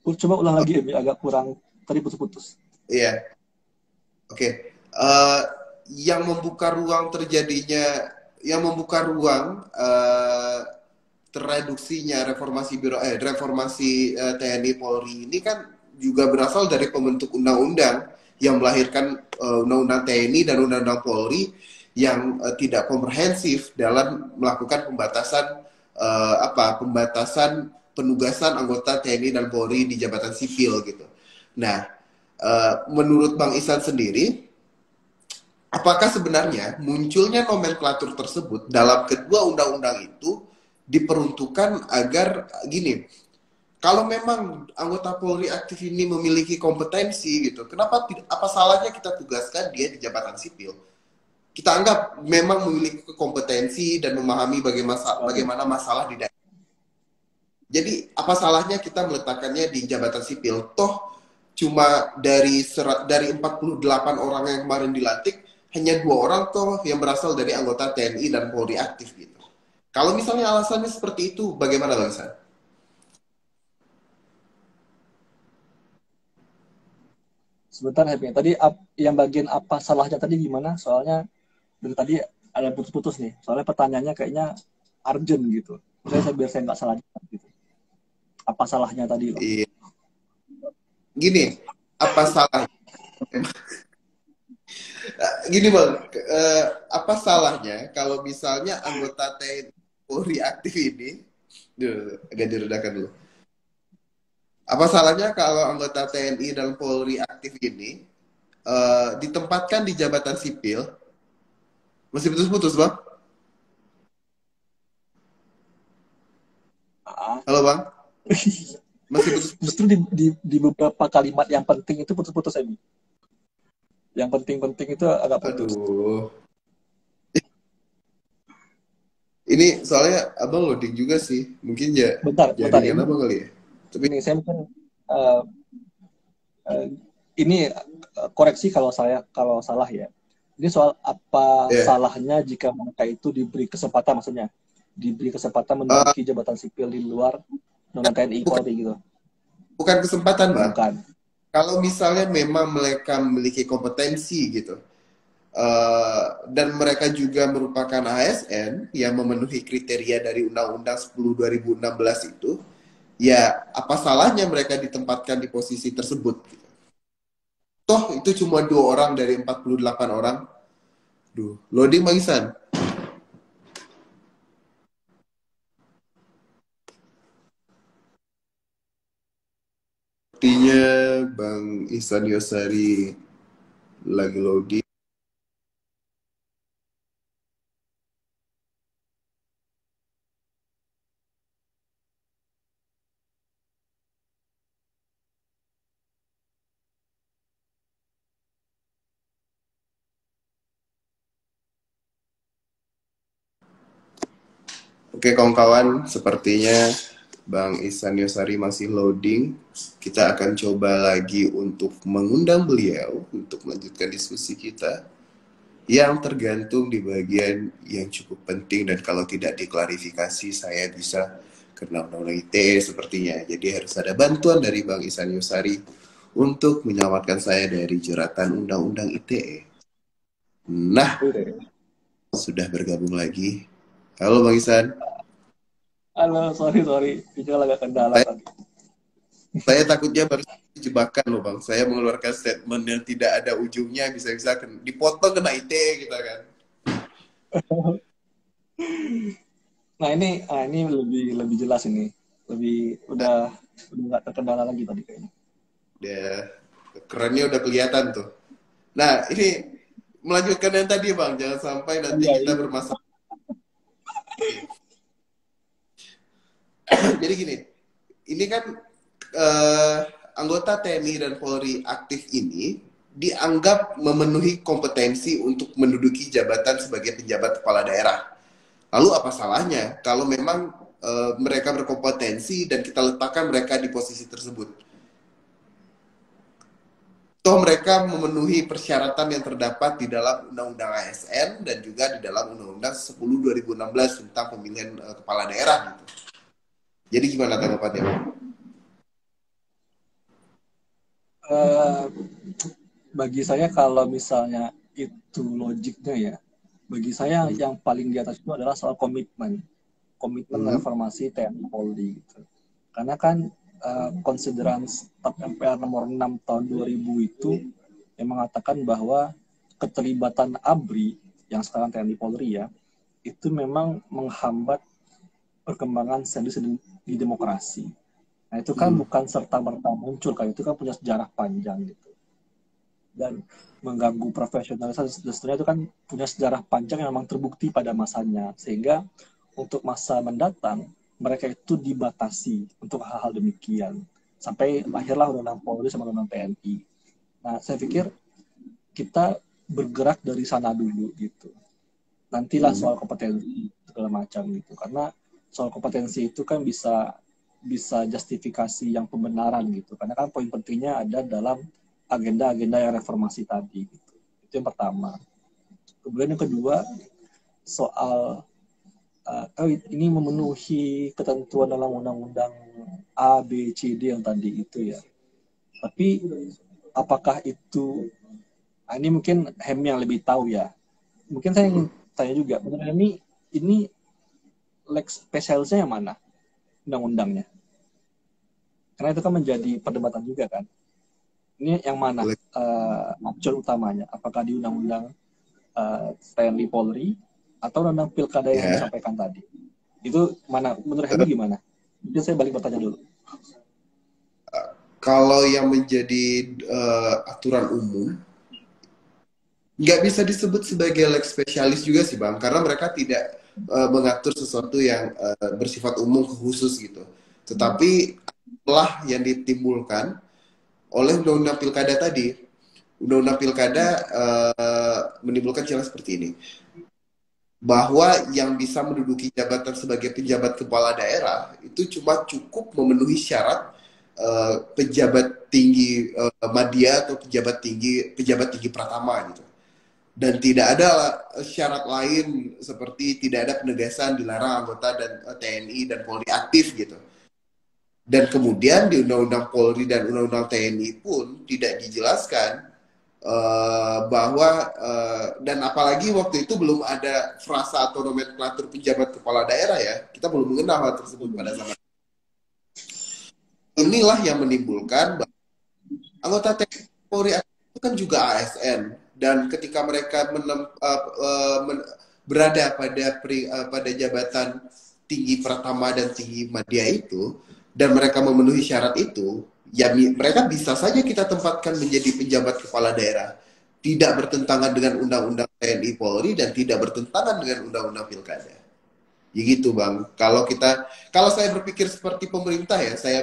coba ulang lagi ya, agak kurang tadi putus-putus. Iya, oke. Yang membuka ruang terjadinya, yang membuka ruang terreduksinya reformasi TNI Polri ini kan juga berasal dari pembentuk undang-undang yang melahirkan undang-undang TNI dan undang-undang Polri yang tidak komprehensif dalam melakukan pembatasan penugasan anggota TNI dan Polri di jabatan sipil gitu. Nah, menurut Bang Isan sendiri, apakah sebenarnya munculnya nomenklatur tersebut dalam kedua undang-undang itu diperuntukkan agar gini, kalau memang anggota Polri aktif ini memiliki kompetensi gitu, kenapa apa salahnya kita tugaskan dia di jabatan sipil? Kita anggap memang memiliki kompetensi dan memahami bagaimana masalah di daerah. Jadi apa salahnya kita meletakkannya di jabatan sipil? Toh cuma dari 48 orang yang kemarin dilantik, hanya 2 orang toh yang berasal dari anggota TNI dan Polri aktif gitu. Kalau misalnya alasannya seperti itu, bagaimana Bang San? Sebentar Happy. Tadi yang bagian apa salahnya tadi gimana? Soalnya dari tadi ada putus-putus nih. Soalnya pertanyaannya kayaknya urgent gitu. Saya biar saya nggak salah gitu. Apa salahnya tadi loh? Iya. Gini, apa salahnya? Gini Bang, apa salahnya kalau misalnya anggota TNI Polri aktif ini, agak diredakan dulu. Apa salahnya kalau anggota TNI dan Polri aktif ini ditempatkan di jabatan sipil? Masih putus-putus bang? Ah. Halo bang? Masih putus? Justru di beberapa kalimat yang penting itu putus-putus Emi. Yang penting-penting itu agak putus. Aduh. Ini soalnya abang loading juga sih. Mungkin ya Bentar jaringan ini. apa kali ya? Tapi Ini saya mungkin uh, uh, ini koreksi kalau salah ya. Ini soal apa ya, salahnya jika mereka itu diberi kesempatan, maksudnya diberi kesempatan uh, menduduki jabatan sipil di luar non TNI bukan Polri gitu. bukan kesempatan bang. Bukan. Kalau misalnya memang mereka memiliki kompetensi gitu, dan mereka juga merupakan ASN yang memenuhi kriteria dari Undang-Undang 10 2016 itu, ya apa salahnya mereka ditempatkan di posisi tersebut? Gitu. Toh itu cuma 2 orang dari 48 orang. Duh, loading Bang Isan. Sepertinya Bang Ihsan Yosari lagi loading. Oke kawan-kawan, sepertinya Bang Ihsan Yosari masih loading. Kita akan coba lagi untuk mengundang beliau untuk melanjutkan diskusi kita yang tergantung di bagian yang cukup penting, dan kalau tidak diklarifikasi saya bisa kena undang-undang ITE sepertinya. Jadi harus ada bantuan dari Bang Ihsan Yosari untuk menyelamatkan saya dari jeratan undang-undang ITE. Nah, sudah bergabung lagi. Halo Bang Ihsan. Halo, sorry. Pikiran agak kendala tadi. Saya takutnya baru jebakan loh Bang. Saya mengeluarkan statement yang tidak ada ujungnya, bisa-bisa dipotong kena ITE kita kan. Nah ini lebih jelas ini, udah nggak terkendala lagi tadi kayaknya. Ya, kerennya udah kelihatan tuh. Nah, ini melanjutkan yang tadi Bang, jangan sampai nanti kita bermasalah. Jadi gini, ini kan anggota TNI dan Polri aktif ini dianggap memenuhi kompetensi untuk menduduki jabatan sebagai penjabat kepala daerah. Lalu apa salahnya kalau memang mereka berkompetensi dan kita letakkan mereka di posisi tersebut? toh mereka memenuhi persyaratan yang terdapat di dalam Undang-Undang ASN dan juga di dalam Undang-Undang 10 2016 tentang pemilihan kepala daerah gitu. Jadi gimana tanggapannya? Eh, Bagi saya kalau misalnya itu logiknya ya, bagi saya yang paling di atas itu adalah soal komitmen Hmm. reformasi TNI Polri gitu. Karena kan konsideran Staf MPR nomor 6 tahun 2000 itu yang mengatakan bahwa keterlibatan ABRI yang sekarang TNI Polri ya, itu memang menghambat perkembangan serius di demokrasi. Nah itu kan Hmm. bukan serta-merta muncul kan, itu kan punya sejarah panjang gitu. Dan mengganggu profesionalitas dan seterusnya itu kan punya sejarah panjang yang memang terbukti pada masanya. Sehingga untuk masa mendatang, mereka itu dibatasi untuk hal-hal demikian. Sampai lahirlah Undang-Undang Polri sama Undang-Undang TNI. Nah, saya pikir kita bergerak dari sana dulu gitu. Nantilah soal kompetensi segala macam gitu. Karena soal kompetensi itu kan bisa justifikasi yang pembenaran gitu. Karena kan poin pentingnya ada dalam agenda-agenda yang reformasi tadi gitu. Itu yang pertama. Kemudian yang kedua soal ini memenuhi ketentuan dalam undang-undang A, B, C, D yang tadi itu ya. Tapi apakah itu ini mungkin Hem yang lebih tahu ya. Mungkin saya ingin tanya juga, menurut ini lex specialisnya yang mana undang-undangnya? Karena itu kan menjadi perdebatan juga kan. Ini yang mana acuan utamanya? Apakah di undang-undang TNI Polri atau undang pilkada yang Ya. disampaikan tadi? Itu mana? Menurut Hemi gimana? Mungkin saya balik bertanya dulu. Kalau yang menjadi aturan umum nggak bisa disebut sebagai lex spesialis juga sih bang, karena mereka tidak mengatur sesuatu yang bersifat umum khusus gitu. Tetapi telah yang ditimbulkan oleh undang-undang pilkada tadi, undang-undang pilkada menimbulkan celah seperti ini, bahwa yang bisa menduduki jabatan sebagai pejabat kepala daerah itu cuma cukup memenuhi syarat pejabat tinggi madya atau pejabat tinggi pratama gitu, dan tidak ada syarat lain seperti tidak ada penegasan dilarang anggota dan TNI dan Polri aktif gitu. Dan kemudian di Undang-Undang Polri dan Undang-Undang TNI pun tidak dijelaskan bahwa dan apalagi waktu itu belum ada frasa atau nomenklatur pejabat kepala daerah ya, kita belum mengenal hal tersebut pada zaman inilah yang menimbulkan anggota TNI Polri itu kan juga ASN, dan ketika mereka berada pada jabatan tinggi pratama dan tinggi madya itu, dan mereka memenuhi syarat itu, ya mereka bisa saja kita tempatkan menjadi pejabat kepala daerah, tidak bertentangan dengan undang-undang TNI Polri dan tidak bertentangan dengan undang-undang pilkada. Ya gitu bang. Kalau saya berpikir seperti pemerintah ya, saya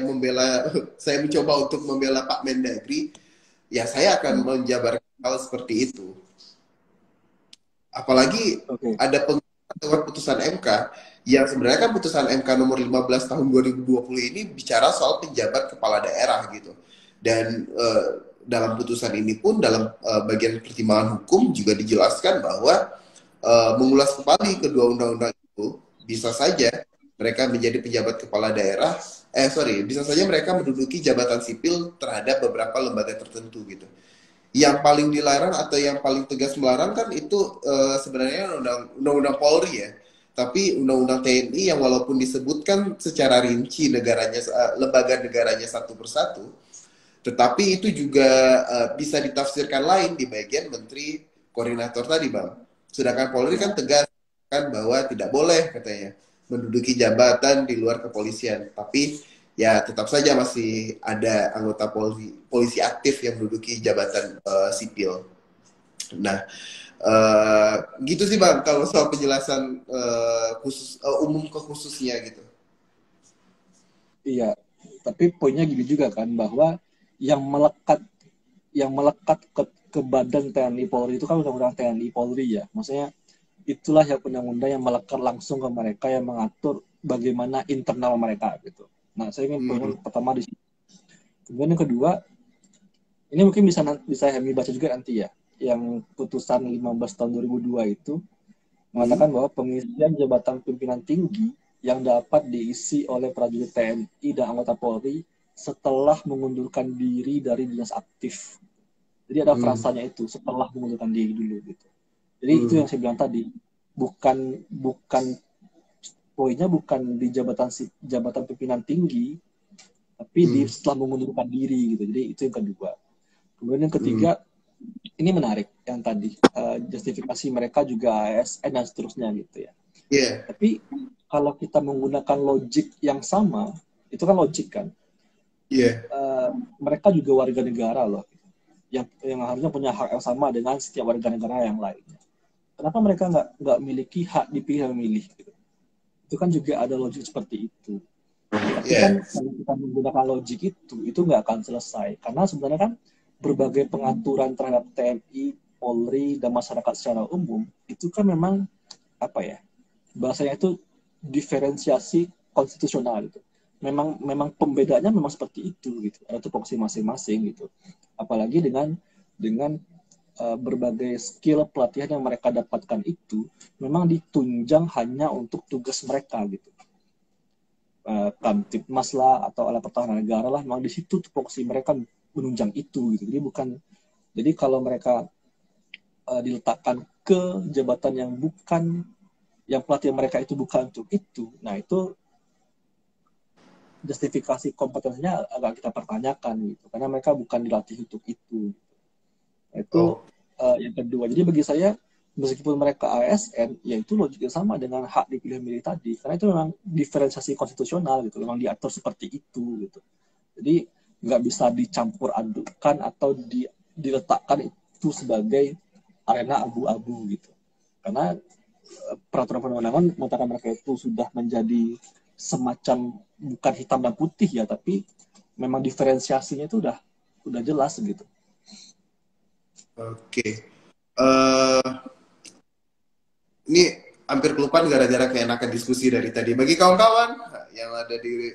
mencoba untuk membela Pak Mendagri, ya saya akan menjabarkan hal seperti itu. Apalagi ada putusan MK yang sebenarnya kan putusan MK nomor 15 tahun 2020 ini bicara soal penjabat kepala daerah gitu. Dan dalam putusan ini pun dalam bagian pertimbangan hukum juga dijelaskan bahwa mengulas kembali kedua undang-undang itu bisa saja mereka menjadi pejabat kepala daerah, bisa saja mereka menduduki jabatan sipil terhadap beberapa lembaga tertentu gitu. Yang paling dilarang atau yang paling tegas melarang kan itu sebenarnya undang-undang Polri ya. Tapi undang-undang TNI yang walaupun disebutkan secara rinci lembaga negaranya satu persatu, tetapi itu juga bisa ditafsirkan lain di bagian Menteri Koordinator tadi bang. Sedangkan Polri kan tegas kan bahwa tidak boleh katanya menduduki jabatan di luar kepolisian. Tapi ya tetap saja masih ada anggota polisi aktif yang menduduki jabatan sipil. Nah, gitu sih bang kalau soal penjelasan umum ke khususnya gitu. Iya, tapi poinnya gini juga kan bahwa yang melekat ke badan TNI Polri itu kan undang-undang TNI Polri ya. Maksudnya itulah yang undang-undang yang melekat langsung ke mereka yang mengatur bagaimana internal mereka gitu. Nah, saya ingin poin pertama di sini. Kemudian yang kedua, Ini mungkin bisa Hemi baca juga nanti ya. Yang putusan 15 tahun 2002 itu mengatakan bahwa pengisian jabatan pimpinan tinggi yang dapat diisi oleh prajurit TNI dan anggota Polri setelah mengundurkan diri dari dinas aktif. Jadi ada frasanya itu, setelah mengundurkan diri dulu gitu. Jadi itu yang saya bilang tadi, bukan poinnya bukan di jabatan pimpinan tinggi, tapi di setelah mengundurkan diri gitu. Jadi itu yang kedua. Kemudian yang ketiga, ini menarik yang tadi, justifikasi mereka juga ASN dan seterusnya gitu ya. Tapi kalau kita menggunakan logik yang sama, itu kan logik kan. Mereka juga warga negara loh, yang harusnya punya hak yang sama dengan setiap warga negara yang lainnya. Kenapa mereka nggak memiliki hak dipilih dan memilih? Gitu? Itu kan juga ada logik seperti itu. Tapi kan kalau kita menggunakan logik itu nggak akan selesai. Karena sebenarnya kan berbagai pengaturan terhadap TNI, Polri, dan masyarakat secara umum, itu kan memang, apa ya, bahasanya itu diferensiasi konstitusional gitu. Memang pembedanya memang seperti itu gitu. Ada tupoksi masing-masing gitu. Apalagi dengan berbagai skill pelatihan yang mereka dapatkan itu memang ditunjang hanya untuk tugas mereka gitu. Kamtipmas lah atau alat pertahanan negara lah, memang di situ tupoksi mereka menunjang itu gitu. Jadi kalau mereka diletakkan ke jabatan yang pelatihan mereka itu bukan untuk itu, nah itu justifikasi kompetensinya agak kita pertanyakan gitu, karena mereka bukan dilatih untuk itu. Itu yang kedua. Jadi bagi saya, meskipun mereka ASN, ya itu logiknya sama dengan hak dipilih milih tadi, karena itu memang diferensiasi konstitusional gitu, memang diatur seperti itu gitu. Jadi nggak bisa dicampur adukan atau diletakkan itu sebagai arena abu-abu gitu. Karena peraturan perundang-undangan mengatakan mereka itu sudah menjadi semacam bukan hitam dan putih ya, tapi memang diferensiasinya itu udah jelas gitu. Ini hampir kelupaan gara-gara keenakan diskusi dari tadi. Bagi kawan-kawan yang ada di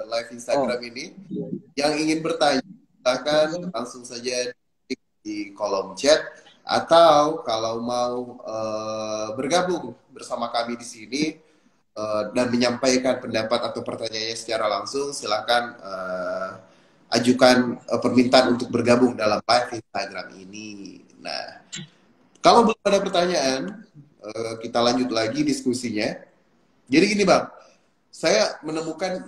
live Instagram ini, yang ingin bertanya, silakan langsung saja di kolom chat, atau kalau mau bergabung bersama kami di sini dan menyampaikan pendapat atau pertanyaannya secara langsung, silakan ajukan permintaan untuk bergabung dalam live Instagram ini. Nah, kalau belum ada pertanyaan, kita lanjut lagi diskusinya. Jadi gini Bang, saya menemukan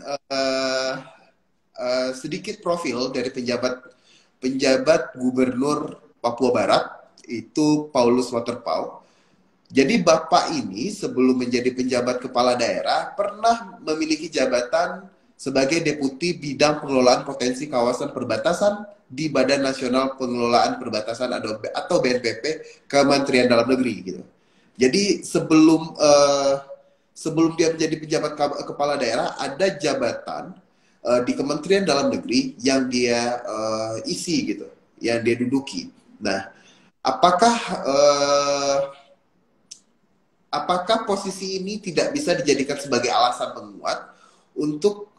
sedikit profil dari penjabat Gubernur Papua Barat, itu Paulus Waterpauw. Jadi Bapak ini sebelum menjadi penjabat kepala daerah pernah memiliki jabatan sebagai Deputi Bidang Pengelolaan Potensi Kawasan Perbatasan di Badan Nasional Pengelolaan Perbatasan atau BNPB, Kementerian Dalam Negeri gitu. Jadi sebelum dia menjadi penjabat kepala daerah, ada jabatan di Kementerian Dalam Negeri yang dia isi gitu, yang dia duduki. Nah, apakah posisi ini tidak bisa dijadikan sebagai alasan penguat untuk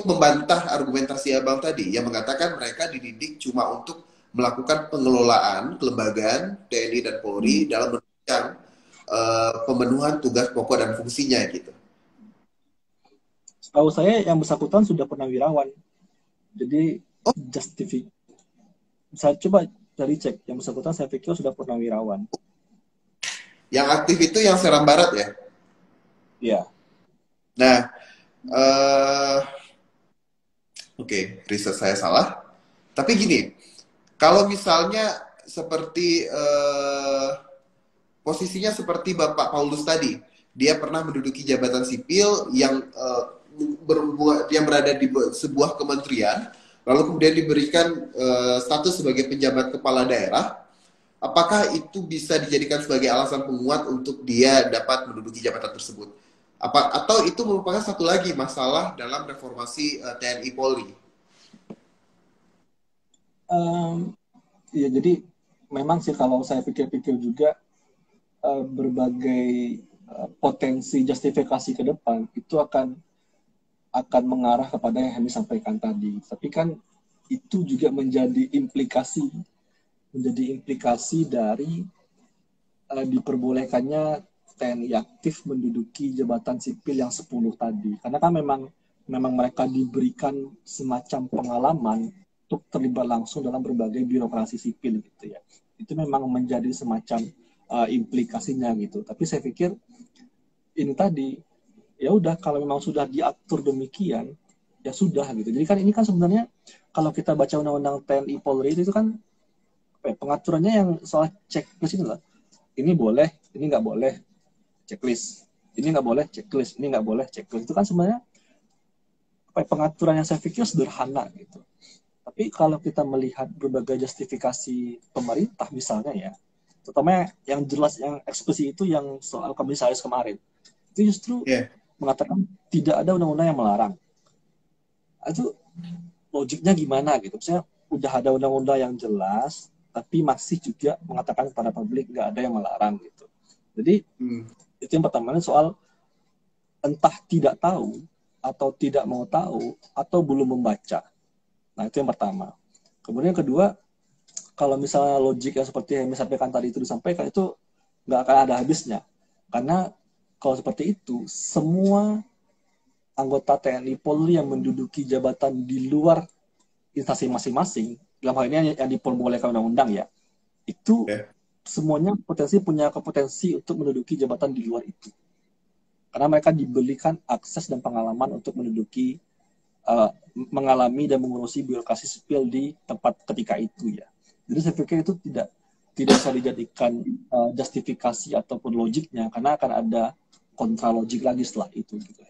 membantah argumentasi Abang tadi yang mengatakan mereka dididik cuma untuk melakukan pengelolaan kelembagaan TNI dan Polri dalam menunjang pemenuhan tugas pokok dan fungsinya gitu. Setahu saya yang bersangkutan sudah pernah wirawan. Jadi saya coba dari cek, yang bersangkutan saya pikir sudah pernah wirawan. Yang aktif itu yang Seram Barat ya? Iya. Nah, oke, riset saya salah. Tapi gini, kalau misalnya seperti posisinya seperti Bapak Paulus tadi, dia pernah menduduki jabatan sipil yang berada di sebuah kementerian, lalu kemudian diberikan status sebagai penjabat kepala daerah. Apakah itu bisa dijadikan sebagai alasan penguat untuk dia dapat menduduki jabatan tersebut? Atau itu merupakan satu lagi masalah dalam reformasi TNI Polri? Ya jadi memang sih kalau saya pikir-pikir juga berbagai potensi justifikasi ke depan itu akan mengarah kepada yang kami sampaikan tadi. Tapi kan itu juga menjadi implikasi dari diperbolehkannya TNI aktif menduduki jabatan sipil yang 10 tadi. Karena kan memang mereka diberikan semacam pengalaman untuk terlibat langsung dalam berbagai birokrasi sipil gitu ya. Itu memang menjadi semacam implikasinya gitu. Tapi saya pikir ini tadi ya udah, kalau memang sudah diatur demikian ya sudah gitu. Jadi kan ini kan sebenarnya kalau kita baca undang-undang TNI Polri itu kan pengaturannya yang soal checklist itu lah. Ini boleh, ini nggak boleh, checklist. Ini nggak boleh, checklist. Ini nggak boleh, checklist. Itu kan sebenarnya pengaturan yang saya pikir sederhana gitu. Tapi kalau kita melihat berbagai justifikasi pemerintah misalnya ya, terutama yang jelas, yang eksplisit itu yang soal komisaris kemarin, itu justru mengatakan tidak ada undang-undang yang melarang. Itu logiknya gimana gitu? Misalnya udah ada undang-undang yang jelas, tapi masih juga mengatakan kepada publik nggak ada yang melarang gitu. Jadi itu yang pertama, soal entah tidak tahu atau tidak mau tahu atau belum membaca. Nah itu yang pertama. Kemudian yang kedua, kalau misalnya logik yang seperti yang disampaikan tadi itu disampaikan, itu nggak akan ada habisnya. Karena kalau seperti itu, semua anggota TNI Polri yang menduduki jabatan di luar instansi masing-masing, dalam hal ini yang diperbolehkan undang-undang ya, itu semuanya punya potensi untuk menduduki jabatan di luar itu. Karena mereka diberikan akses dan pengalaman untuk menduduki, mengalami dan mengurusi birokrasi sipil di tempat ketika itu ya. Jadi saya pikir itu tidak bisa dijadikan justifikasi ataupun logiknya, karena akan ada kontralogik lagi setelah itu gitu.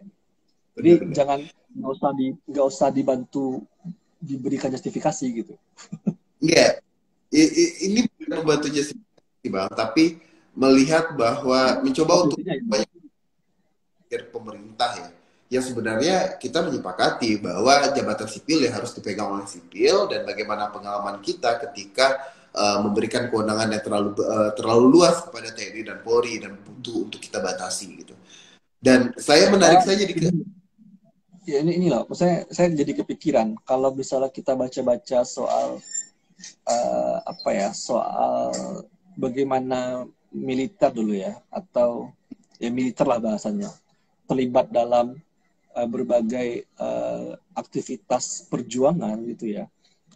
Jadi nggak usah dibantu diberikan justifikasi gitu. Iya, ini bukan membantu justifikasi Bang, tapi melihat bahwa mencoba untuk banyak pemerintah ya, yang sebenarnya kita menyepakati bahwa jabatan sipil yang harus dipegang oleh sipil, dan bagaimana pengalaman kita ketika memberikan kewenangan yang terlalu luas kepada TNI dan Polri dan butuh untuk kita batasi gitu. Dan saya menarik saja di ya ini loh, saya jadi kepikiran kalau misalnya kita baca-baca soal soal bagaimana militer dulu ya, atau ya militer lah bahasanya, terlibat dalam berbagai aktivitas perjuangan gitu ya,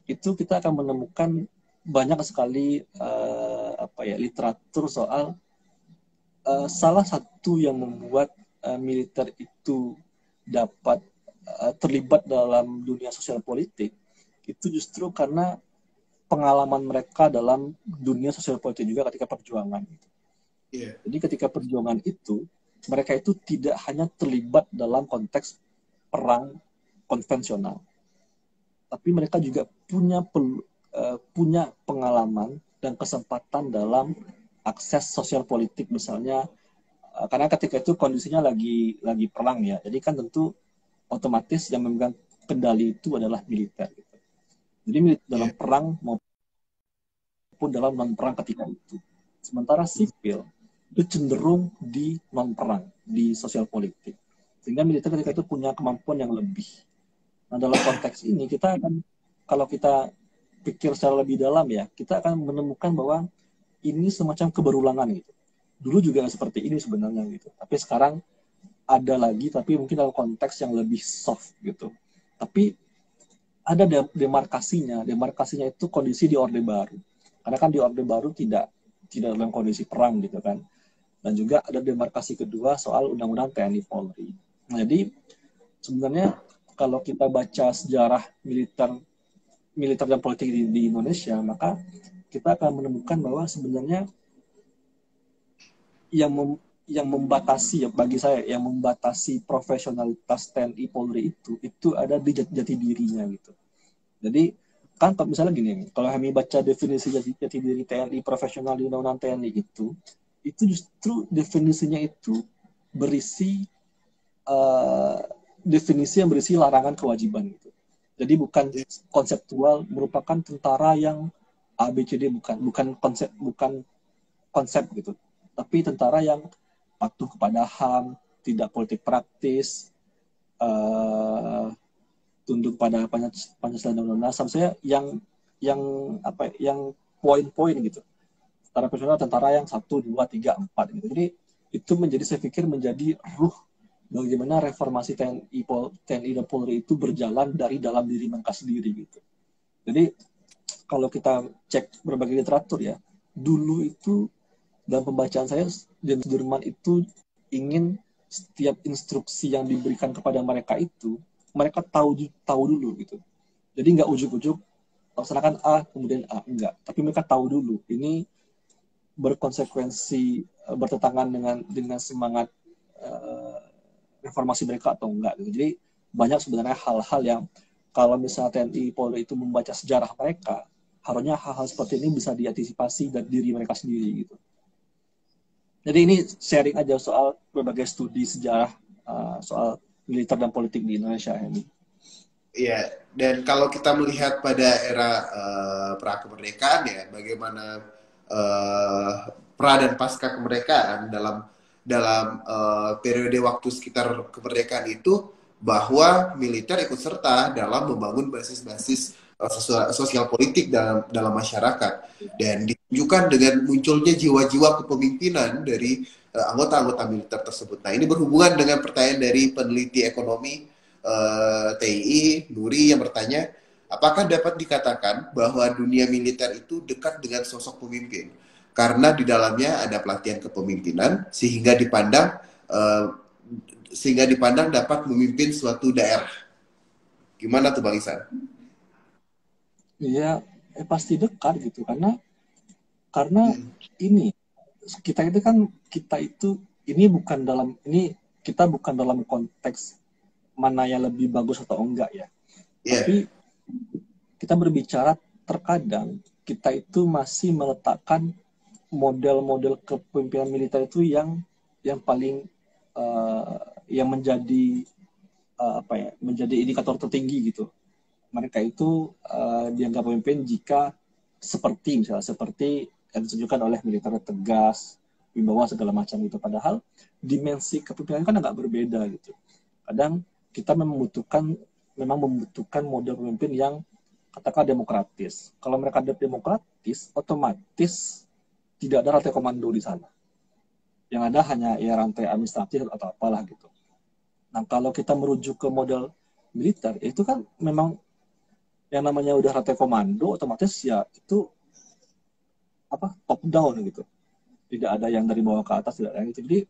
itu kita akan menemukan banyak sekali literatur soal salah satu yang membuat militer itu dapat terlibat dalam dunia sosial politik itu justru karena pengalaman mereka dalam dunia sosial politik juga ketika perjuangan. Jadi ketika perjuangan itu, mereka itu tidak hanya terlibat dalam konteks perang konvensional, tapi mereka juga punya pengalaman dan kesempatan dalam akses sosial politik misalnya, karena ketika itu kondisinya lagi perang ya, jadi kan tentu otomatis yang memegang kendali itu adalah militer gitu. Jadi dalam perang maupun dalam non perang ketika itu. Sementara sipil itu cenderung di non perang, di sosial politik, sehingga militer ketika itu punya kemampuan yang lebih. Nah dalam konteks ini kita akan, kalau kita pikir secara lebih dalam ya, kita akan menemukan bahwa ini semacam keberulangan gitu. Dulu juga seperti ini sebenarnya gitu, tapi sekarang ada lagi, tapi mungkin dalam konteks yang lebih soft gitu. Tapi ada demarkasinya itu kondisi di Orde Baru. Karena kan di Orde Baru tidak dalam kondisi perang gitu kan. Dan juga ada demarkasi kedua soal Undang-Undang TNI Polri. Nah, jadi sebenarnya kalau kita baca sejarah militer dan politik di Indonesia, maka kita akan menemukan bahwa sebenarnya yang membatasi, ya bagi saya, yang membatasi profesionalitas TNI Polri itu ada di jati dirinya gitu. Jadi kan kalau misalnya gini, kalau kami baca definisi jati diri TNI profesional di Undang-Undang TNI itu justru definisinya itu berisi definisi yang berisi larangan kewajiban gitu. Jadi bukan konseptual, merupakan tentara yang ABCD, bukan konsep gitu, tapi tentara yang patuh kepada HAM, tidak politik praktis, tunduk pada Pancasila dan Undang-Undang Dasar. Saya yang yang poin-poin gitu. Tentara profesional, tentara yang 1, 2, 3, 4 gitu. Jadi itu menjadi, saya pikir, menjadi ruh bagaimana reformasi TNI dan Polri itu berjalan dari dalam diri mereka sendiri gitu. Jadi kalau kita cek berbagai literatur ya, dulu itu dalam pembacaan saya, Jenderal Sudirman itu ingin setiap instruksi yang diberikan kepada mereka itu mereka tahu dulu gitu. Jadi nggak ujuk-ujuk laksanakan A kemudian A, enggak. Tapi mereka tahu dulu ini berkonsekuensi, bertentangan dengan semangat reformasi mereka atau enggak gitu. Jadi banyak sebenarnya hal-hal yang kalau misalnya TNI Polri itu membaca sejarah mereka, harusnya hal-hal seperti ini bisa diantisipasi dari diri mereka sendiri gitu. Jadi ini sharing aja soal berbagai studi sejarah soal militer dan politik di Indonesia ini. Iya, dan kalau kita melihat pada era pra kemerdekaan ya, bagaimana pra dan pasca kemerdekaan dalam periode waktu sekitar kemerdekaan itu, bahwa militer ikut serta dalam membangun basis-basis sosial politik dalam masyarakat, dan ditunjukkan dengan munculnya jiwa-jiwa kepemimpinan dari anggota-anggota militer tersebut. Nah, ini berhubungan dengan pertanyaan dari peneliti ekonomi TII, Nuri, yang bertanya, apakah dapat dikatakan bahwa dunia militer itu dekat dengan sosok pemimpin? Karena di dalamnya ada pelatihan kepemimpinan uh, sehingga dipandang dapat memimpin suatu daerah. Gimana tuh Bang Isan? Iya, pasti dekat gitu karena ini kita itu bukan dalam konteks mana yang lebih bagus atau enggak ya. Yeah. Tapi kita berbicara terkadang kita itu masih meletakkan model-model kepemimpinan militer itu yang paling yang menjadi menjadi indikator tertinggi gitu. Mereka itu dianggap pemimpin jika seperti yang ditunjukkan oleh militer, tegas, wibawa segala macam gitu. Padahal dimensi kepemimpinan kan agak berbeda gitu. Kadang kita memang membutuhkan model pemimpin yang katakan demokratis. Kalau mereka demokratis, otomatis tidak ada rantai komando di sana. Yang ada hanya ya rantai administratif atau apalah gitu. Nah, kalau kita merujuk ke model militer, itu kan memang yang namanya udah rantai komando, otomatis ya itu top down gitu. Tidak ada yang dari bawah ke atas, tidak ada yang gitu. Jadi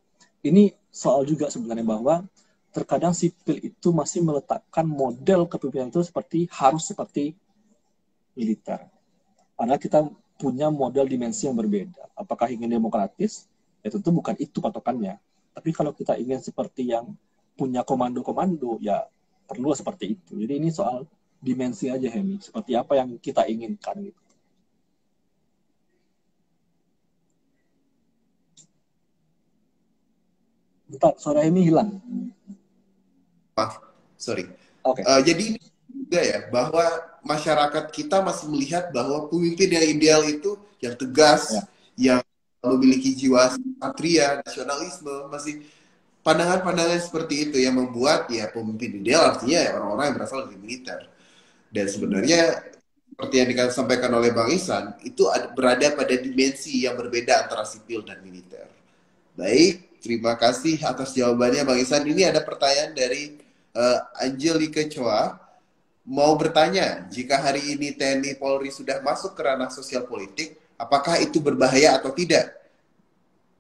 ini soal juga sebenarnya bahwa terkadang sipil itu masih meletakkan model kepemimpinan itu harus seperti militer. Padahal kita punya model dimensi yang berbeda. Apakah ingin demokratis? Ya tentu bukan itu patokannya. Tapi kalau kita ingin seperti yang punya komando-komando, ya perlu seperti itu. Jadi ini soal dimensi aja, Hemi. Seperti apa yang kita inginkan gitu. Bentar, suara Hemi hilang. Maaf, sorry. Oke. Jadi juga ya, bahwa masyarakat kita masih melihat bahwa pemimpin yang ideal itu yang tegas, yang memiliki jiwa satria, nasionalisme, masih pandangan-pandangan seperti itu yang membuat ya pemimpin ideal artinya ya orang-orang yang berasal dari militer. Dan sebenarnya seperti yang disampaikan oleh Bang Ihsan, itu berada pada dimensi yang berbeda antara sipil dan militer. Baik, terima kasih atas jawabannya Bang Ihsan. Ini ada pertanyaan dari Angelica Choa. Mau bertanya, jika hari ini TNI Polri sudah masuk ke ranah sosial politik, apakah itu berbahaya atau tidak?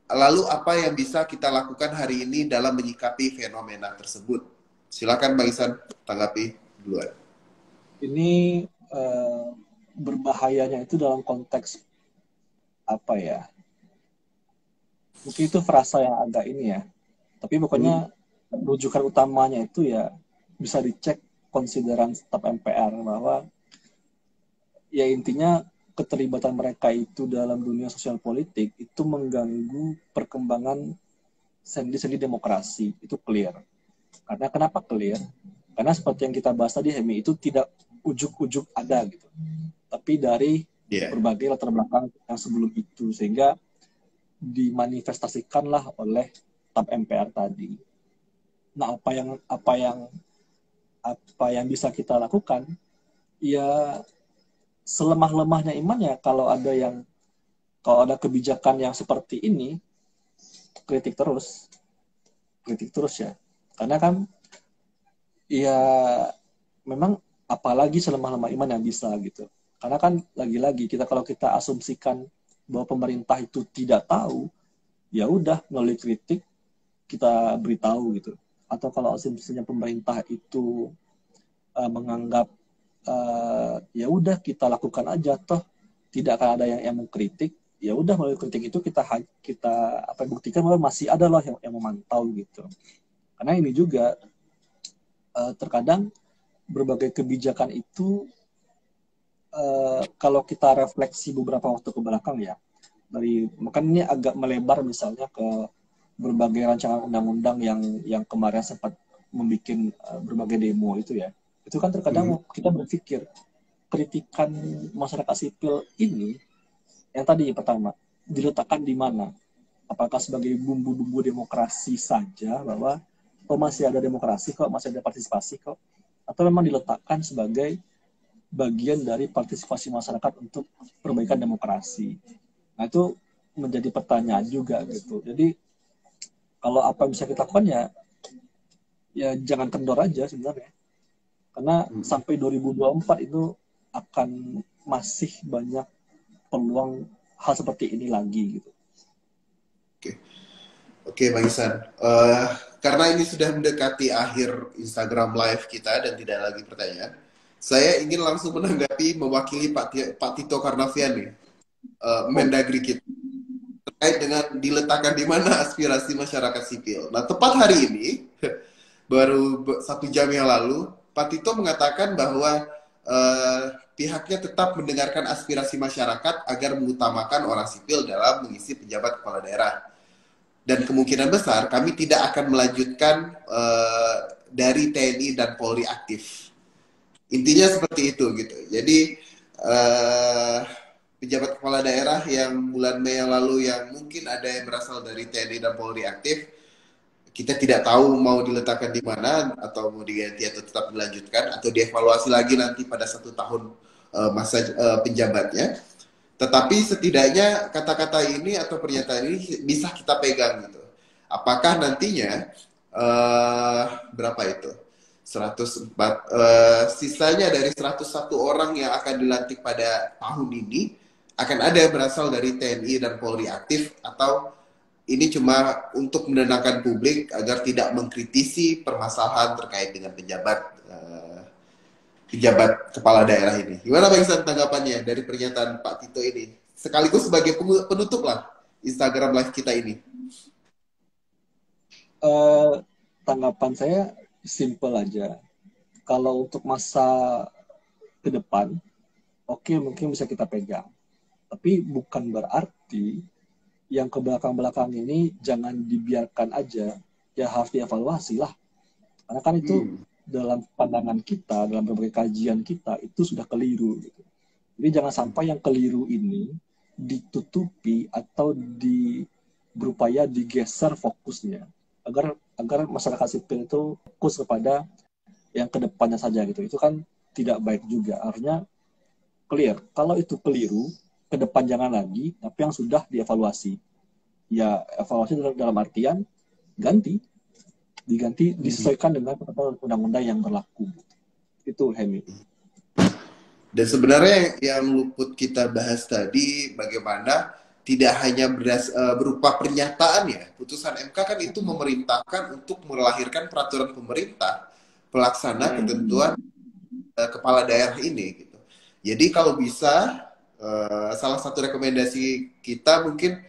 Lalu apa yang bisa kita lakukan hari ini dalam menyikapi fenomena tersebut? Silakan Bang Ihsan tanggapi duluan. Ini berbahayanya itu dalam konteks apa ya? Mungkin itu frasa yang agak ini ya. Tapi pokoknya rujukan utamanya itu ya bisa dicek konsideran staf MPR bahwa ya intinya keterlibatan mereka itu dalam dunia sosial politik itu mengganggu perkembangan sendi-sendi demokrasi. Itu clear. Karena kenapa clear? Karena seperti yang kita bahas tadi, Hemi, itu tidak ujuk-ujuk ada gitu. Tapi dari berbagai latar belakang yang sebelum itu, sehingga dimanifestasikanlah oleh staf MPR tadi. Nah, apa yang apa yang bisa kita lakukan, ya selemah-lemahnya iman ya kalau ada kebijakan yang seperti ini, kritik terus, ya. Karena kan ya memang apalagi selemah-lemah iman yang bisa gitu. Karena kan lagi-lagi kalau kita asumsikan bahwa pemerintah itu tidak tahu, ya udah melalui kritik kita beritahu gitu. Atau kalau asumsinya pemerintah itu menganggap ya udah kita lakukan aja, toh tidak akan ada yang mengkritik, ya udah melalui kritik itu kita buktikan bahwa masih ada loh yang memantau gitu. Karena ini juga terkadang berbagai kebijakan itu kalau kita refleksi beberapa waktu ke belakang ya, makanya ini agak melebar misalnya ke berbagai rancangan undang-undang yang kemarin sempat membuat berbagai demo itu ya. Itu kan terkadang kita berpikir kritikan masyarakat sipil ini yang tadi pertama diletakkan di mana? Apakah sebagai bumbu-bumbu demokrasi saja bahwa masih ada demokrasi kok, masih ada partisipasi kok, atau memang diletakkan sebagai bagian dari partisipasi masyarakat untuk perbaikan demokrasi. Nah itu menjadi pertanyaan juga gitu. Jadi kalau apa yang bisa kita lakukan ya jangan kendor aja sebenarnya. Karena sampai 2024 itu akan masih banyak peluang hal seperti ini lagi gitu. Oke, Bang Isan. Karena ini sudah mendekati akhir Instagram Live kita dan tidak lagi pertanyaan, saya ingin langsung menanggapi mewakili Pak Tito Karnavian nih, Mendagri kita, terkait dengan diletakkan di mana aspirasi masyarakat sipil. Nah, tepat hari ini, baru 1 jam yang lalu, Pak Tito mengatakan bahwa pihaknya tetap mendengarkan aspirasi masyarakat agar mengutamakan orang sipil dalam mengisi penjabat kepala daerah. Dan kemungkinan besar kami tidak akan melanjutkan dari TNI dan Polri aktif. Intinya seperti itu gitu. Jadi pejabat kepala daerah yang bulan Mei yang lalu yang mungkin ada yang berasal dari TNI dan Polri aktif, kita tidak tahu mau diletakkan di mana atau mau diganti atau tetap dilanjutkan atau dievaluasi lagi nanti pada 1 tahun masa penjabatnya. Tetapi setidaknya kata-kata ini atau pernyataan ini bisa kita pegang gitu. Apakah nantinya berapa itu? 104 sisanya dari 101 orang yang akan dilantik pada tahun ini akan ada yang berasal dari TNI dan Polri aktif, atau ini cuma untuk menenangkan publik agar tidak mengkritisi permasalahan terkait dengan pejabat kepala daerah ini. Gimana Bang Isan tanggapannya dari pernyataan Pak Tito ini? Sekaligus sebagai penutup lah Instagram Live kita ini. Tanggapan saya simple aja. Kalau untuk masa ke depan, oke, mungkin bisa kita pegang. Tapi bukan berarti yang ke belakang-belakang ini jangan dibiarkan aja. Ya harus dievaluasi lah. Karena kan itu dalam pandangan kita, dalam berbagai kajian kita, itu sudah keliru. Gitu. Jadi jangan sampai yang keliru ini ditutupi atau berupaya digeser fokusnya. Agar masyarakat sipil itu fokus kepada yang kedepannya saja gitu. Itu kan tidak baik juga. Artinya clear. Kalau itu keliru, ke depan jangan lagi, tapi yang sudah dievaluasi. Ya evaluasi dalam artian diganti disesuaikan dengan undang-undang yang berlaku. Itu Hemi. Dan sebenarnya yang luput kita bahas tadi bagaimana tidak hanya berupa pernyataan ya, putusan MK kan itu memerintahkan untuk melahirkan peraturan pemerintah pelaksana ketentuan kepala daerah ini gitu. Jadi kalau bisa salah satu rekomendasi kita mungkin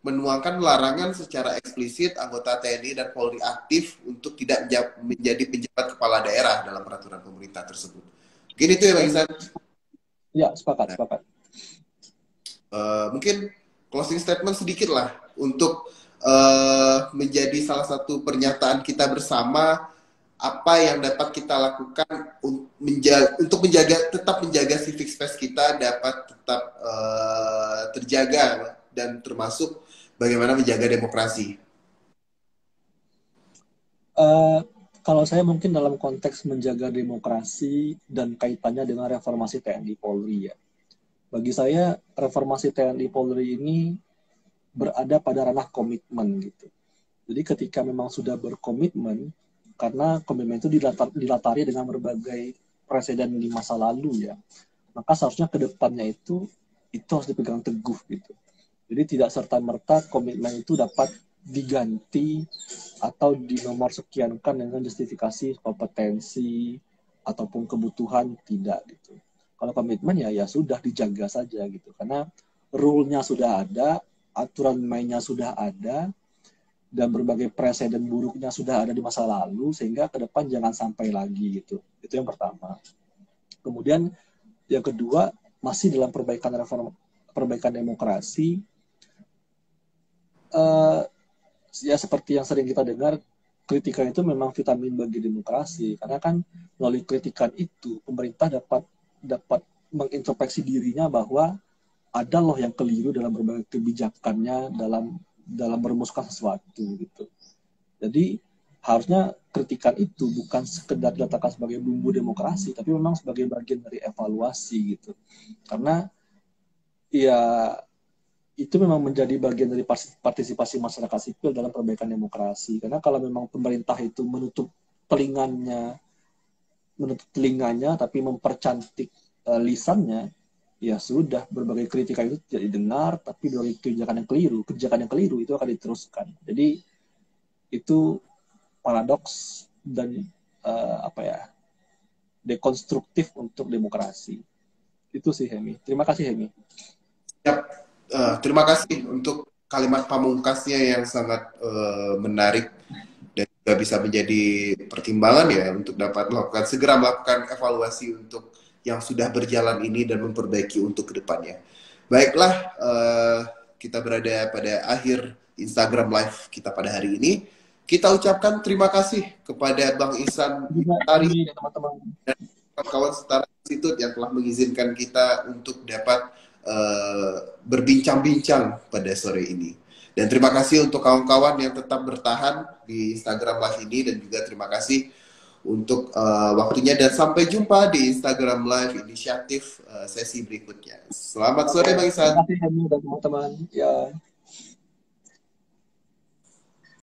menuangkan larangan secara eksplisit anggota TNI dan Polri aktif untuk tidak menjadi penjabat kepala daerah dalam peraturan pemerintah tersebut. Mungkin itu ya Bang Isan. Ya, sepakat. Mungkin closing statement sedikit lah untuk menjadi salah satu pernyataan kita bersama apa yang dapat kita lakukan untuk tetap menjaga civic space kita dapat tetap terjaga dan termasuk bagaimana menjaga demokrasi. Eh, Kalau saya mungkin dalam konteks menjaga demokrasi dan kaitannya dengan reformasi TNI Polri ya. Bagi saya reformasi TNI Polri ini berada pada ranah komitmen gitu. Jadi ketika memang sudah berkomitmen, karena komitmen itu dilatari dengan berbagai presiden di masa lalu ya, maka seharusnya ke depannya itu harus dipegang teguh gitu. Jadi tidak serta merta komitmen itu dapat diganti atau dinomor sekiankan dengan justifikasi kompetensi ataupun kebutuhan, tidak gitu. Kalau komitmen ya sudah dijaga saja gitu, karena rule-nya sudah ada, aturan mainnya sudah ada, dan berbagai presiden buruknya sudah ada di masa lalu, sehingga ke depan jangan sampai lagi gitu. Itu yang pertama. Kemudian yang kedua, masih dalam perbaikan demokrasi, eh, ya seperti yang sering kita dengar, kritikan itu memang vitamin bagi demokrasi, karena kan melalui kritikan itu pemerintah dapat dapat mengintrospeksi dirinya bahwa ada loh yang keliru dalam berbagai kebijakannya, dalam merumuskan sesuatu gitu. Jadi harusnya kritikan itu bukan sekedar diletakkan sebagai bumbu demokrasi, tapi memang sebagai bagian dari evaluasi gitu. Karena ya itu memang menjadi bagian dari partisipasi masyarakat sipil dalam perbaikan demokrasi. Karena kalau memang pemerintah itu menutup telinganya tapi mempercantik lisannya, ya sudah, berbagai kritikan itu tidak didengar, tapi dari kebijakan yang keliru itu akan diteruskan. Jadi itu paradoks dan apa ya, dekonstruktif untuk demokrasi. Itu sih Hemi. Terima kasih Hemi. Yap. Terima kasih untuk kalimat pamungkasnya yang sangat menarik dan juga bisa menjadi pertimbangan ya untuk dapat segera melakukan evaluasi untuk yang sudah berjalan ini dan memperbaiki untuk kedepannya. Baiklah, kita berada pada akhir Instagram Live kita pada hari ini. Kita ucapkan terima kasih kepada Bang Ihsan Ari Dan teman-teman. dan kawan-kawan Setara Institut yang telah mengizinkan kita untuk dapat berbincang-bincang pada sore ini. Dan terima kasih untuk kawan-kawan yang tetap bertahan di Instagram Live ini, dan juga terima kasih untuk waktunya, dan sampai jumpa di Instagram Live inisiatif sesi berikutnya. Selamat sore Bang Ihsan. Terima kasih Hemi dan teman-teman. Ya.